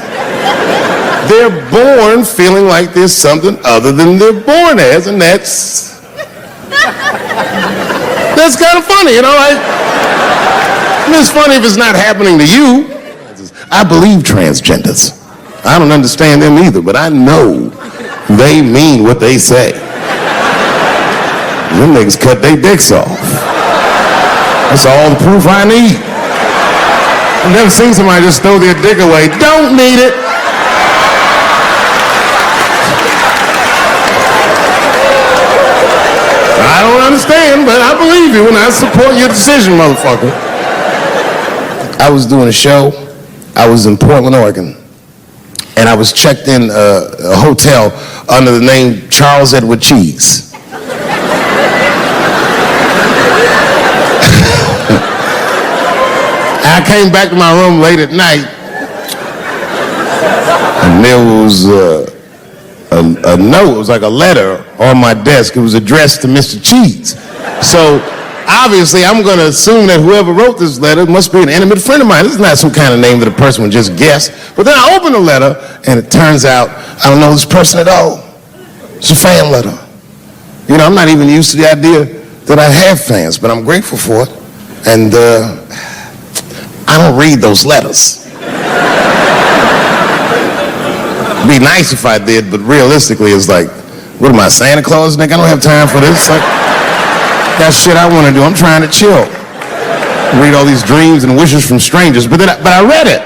They're born feeling like there's something other than they're born as, and that's kind of funny, you know? I mean, it's funny if it's not happening to you. I believe transgenders. I don't understand them either, but I know they mean what they say. Them niggas cut their dicks off. That's all the proof I need. I've never seen somebody just throw their dick away. Don't need it. I don't understand, but I believe you and I support your decision, motherfucker. I was doing a show. I was in Portland, Oregon. And I was checked in a hotel under the name Charles Edward Cheese. I came back to my room late at night, and there was a note. It was like a letter on my desk. It was addressed to Mr. Cheese. So obviously, I'm going to assume that whoever wrote this letter must be an intimate friend of mine. This is not some kind of name that a person would just guess. But then I open the letter, and it turns out I don't know this person at all. It's a fan letter. You know, I'm not even used to the idea that I have fans, but I'm grateful for it. And I don't read those letters. It'd be nice if I did, but realistically, it's like, what am I, Santa Claus, Nick? I don't have time for this. Like, that shit I want to do. I'm trying to chill. Read all these dreams and wishes from strangers. But I read it.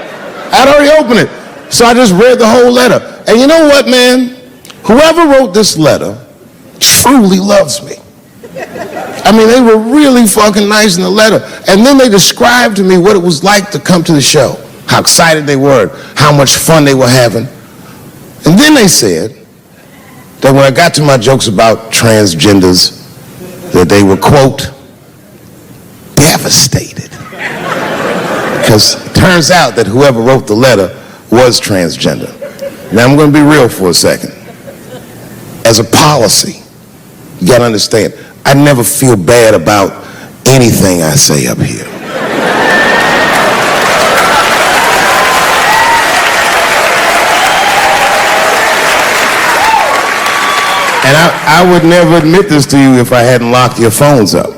I'd already opened it. So I just read the whole letter. And you know what, man? Whoever wrote this letter truly loves me. I mean, they were really fucking nice in the letter. And then they described to me what it was like to come to the show, how excited they were, how much fun they were having. And then they said that when I got to my jokes about transgenders, that they were, quote, devastated. Because it turns out that whoever wrote the letter was transgender. Now I'm going to be real for a second. As a policy, you got to understand, I never feel bad about anything I say up here. And I would never admit this to you if I hadn't locked your phones up.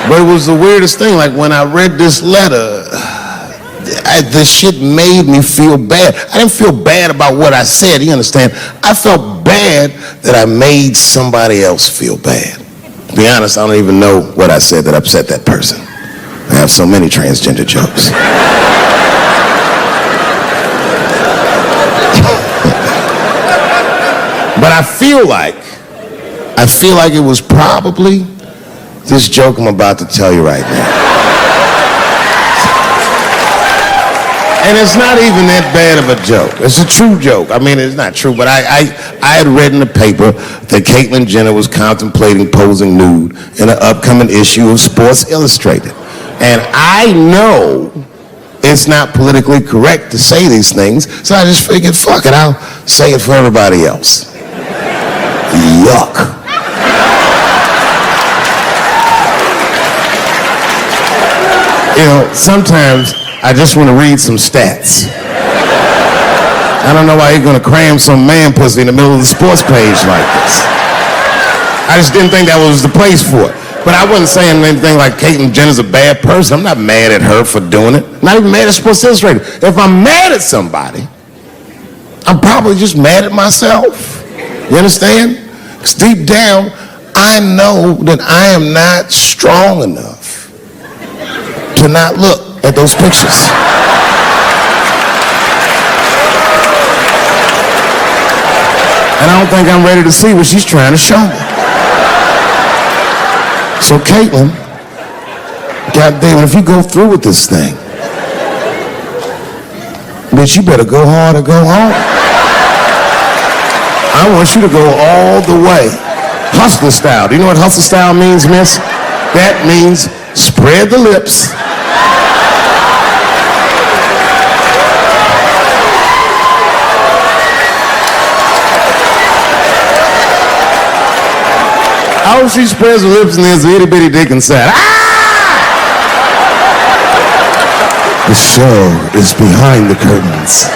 But it was the weirdest thing. Like when I read this letter, this shit made me feel bad. I didn't feel bad about what I said, you understand? I felt bad that I made somebody else feel bad. To be honest, I don't even know what I said that upset that person. I have so many transgender jokes. But I feel like it was probably this joke I'm about to tell you right now. And it's not even that bad of a joke. It's a true joke. I mean, it's not true, but I had read in the paper that Caitlyn Jenner was contemplating posing nude in an upcoming issue of Sports Illustrated. And I know it's not politically correct to say these things, so I just figured, fuck it, I'll say it for everybody else. Yuck. You know, sometimes I just want to read some stats. I don't know why you're going to cram some man pussy in the middle of the sports page like this. I just didn't think that was the place for it. But I wasn't saying anything like Caitlyn Jenner's a bad person. I'm not mad at her for doing it. I'm not even mad at Sports Illustrated. If I'm mad at somebody, I'm probably just mad at myself. You understand? Because deep down, I know that I am not strong enough to not look at those pictures. And I don't think I'm ready to see what she's trying to show me. So Caitlyn, goddamn, if you go through with this thing, bitch, you better go hard or go home. I want you to go all the way. Hustler style. Do you know what hustler style means, miss? That means spread the lips. I hope she spreads her lips and there's a itty bitty dick inside. Ah! The show is behind the curtains.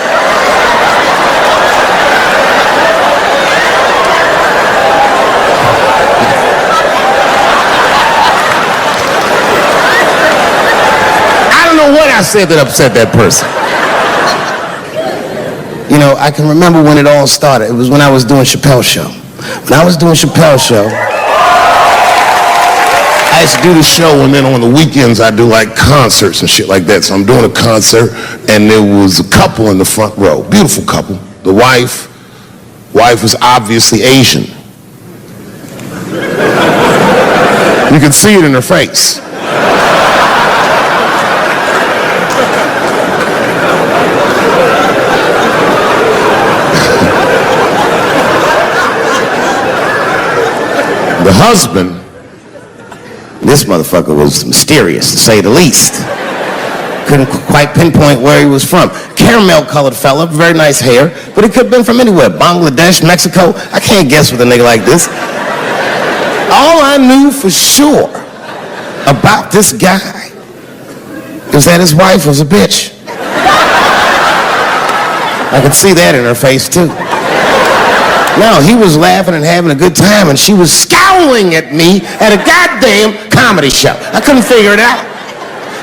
I don't know what I said that upset that person. You know, I can remember when it all started. It was when I was doing Chappelle show. When I was doing Chappelle show, I used to do the show, and then on the weekends I do like concerts and shit like that. So I'm doing a concert, and there was a couple in the front row, beautiful couple. The wife was obviously Asian. You could see it in her face. The husband, this motherfucker was mysterious, to say the least. Couldn't quite pinpoint where he was from. Caramel-colored fella, very nice hair, but he could have been from anywhere. Bangladesh, Mexico. I can't guess with a nigga like this. All I knew for sure about this guy was that his wife was a bitch. I could see that in her face, too. No, he was laughing and having a good time, and she was scowling at me at a goddamn comedy show. I couldn't figure it out.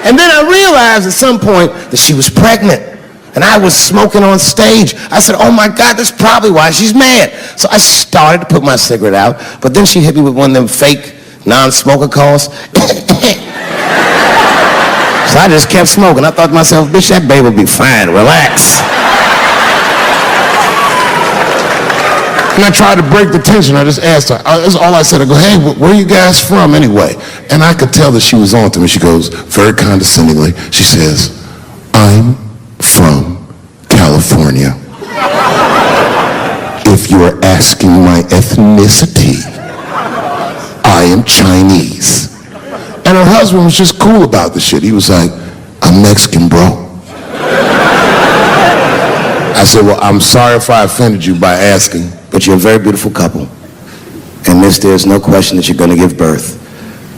And then I realized at some point that she was pregnant, and I was smoking on stage. I said, oh my God, that's probably why she's mad. So I started to put my cigarette out, but then she hit me with one of them fake non-smoker calls. So I just kept smoking. I thought to myself, bitch, that baby will be fine, relax. And I tried to break the tension. I just asked her. That's all I said. I go, hey, where are you guys from anyway? And I could tell that she was on to me. She goes, very condescendingly, she says, I'm from California. If you're asking my ethnicity, I am Chinese. And her husband was just cool about the shit. He was like, I'm Mexican, bro. I said, well, I'm sorry if I offended you by asking, but you're a very beautiful couple. And miss, there's no question that you're going to give birth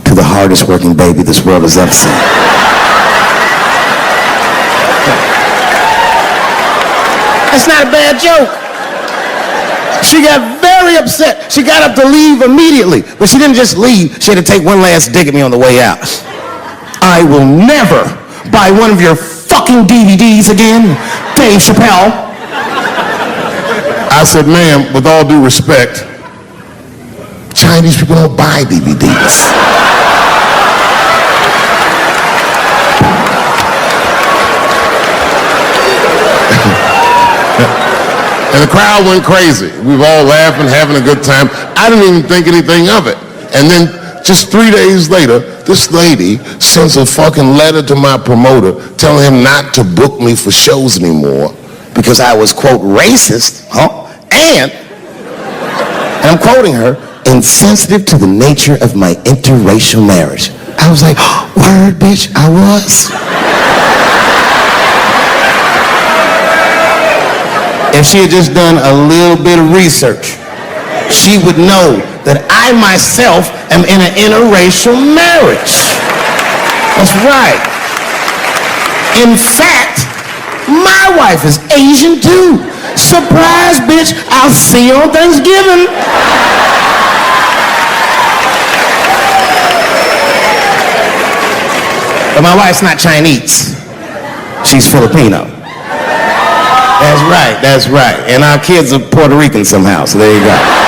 to the hardest working baby this world has ever seen. That's not a bad joke. She got very upset. She got up to leave immediately, but she didn't just leave. She had to take one last dig at me on the way out. I will never buy one of your fucking DVDs again, Dave Chappelle. I said, ma'am, with all due respect, Chinese people don't buy DVDs. And the crowd went crazy. We were all laughing, having a good time. I didn't even think anything of it. And then Just 3 days later, this lady sends a fucking letter to my promoter telling him not to book me for shows anymore because I was, quote, racist, and I'm quoting her, insensitive to the nature of my interracial marriage. I was like, word, bitch, I was. If she had just done a little bit of research, she would know that I myself am in an interracial marriage. That's right. In fact, my wife is Asian too. Surprise, bitch, I'll see you on Thanksgiving. But my wife's not Chinese. She's Filipino. That's right, that's right. And our kids are Puerto Rican somehow, so there you go.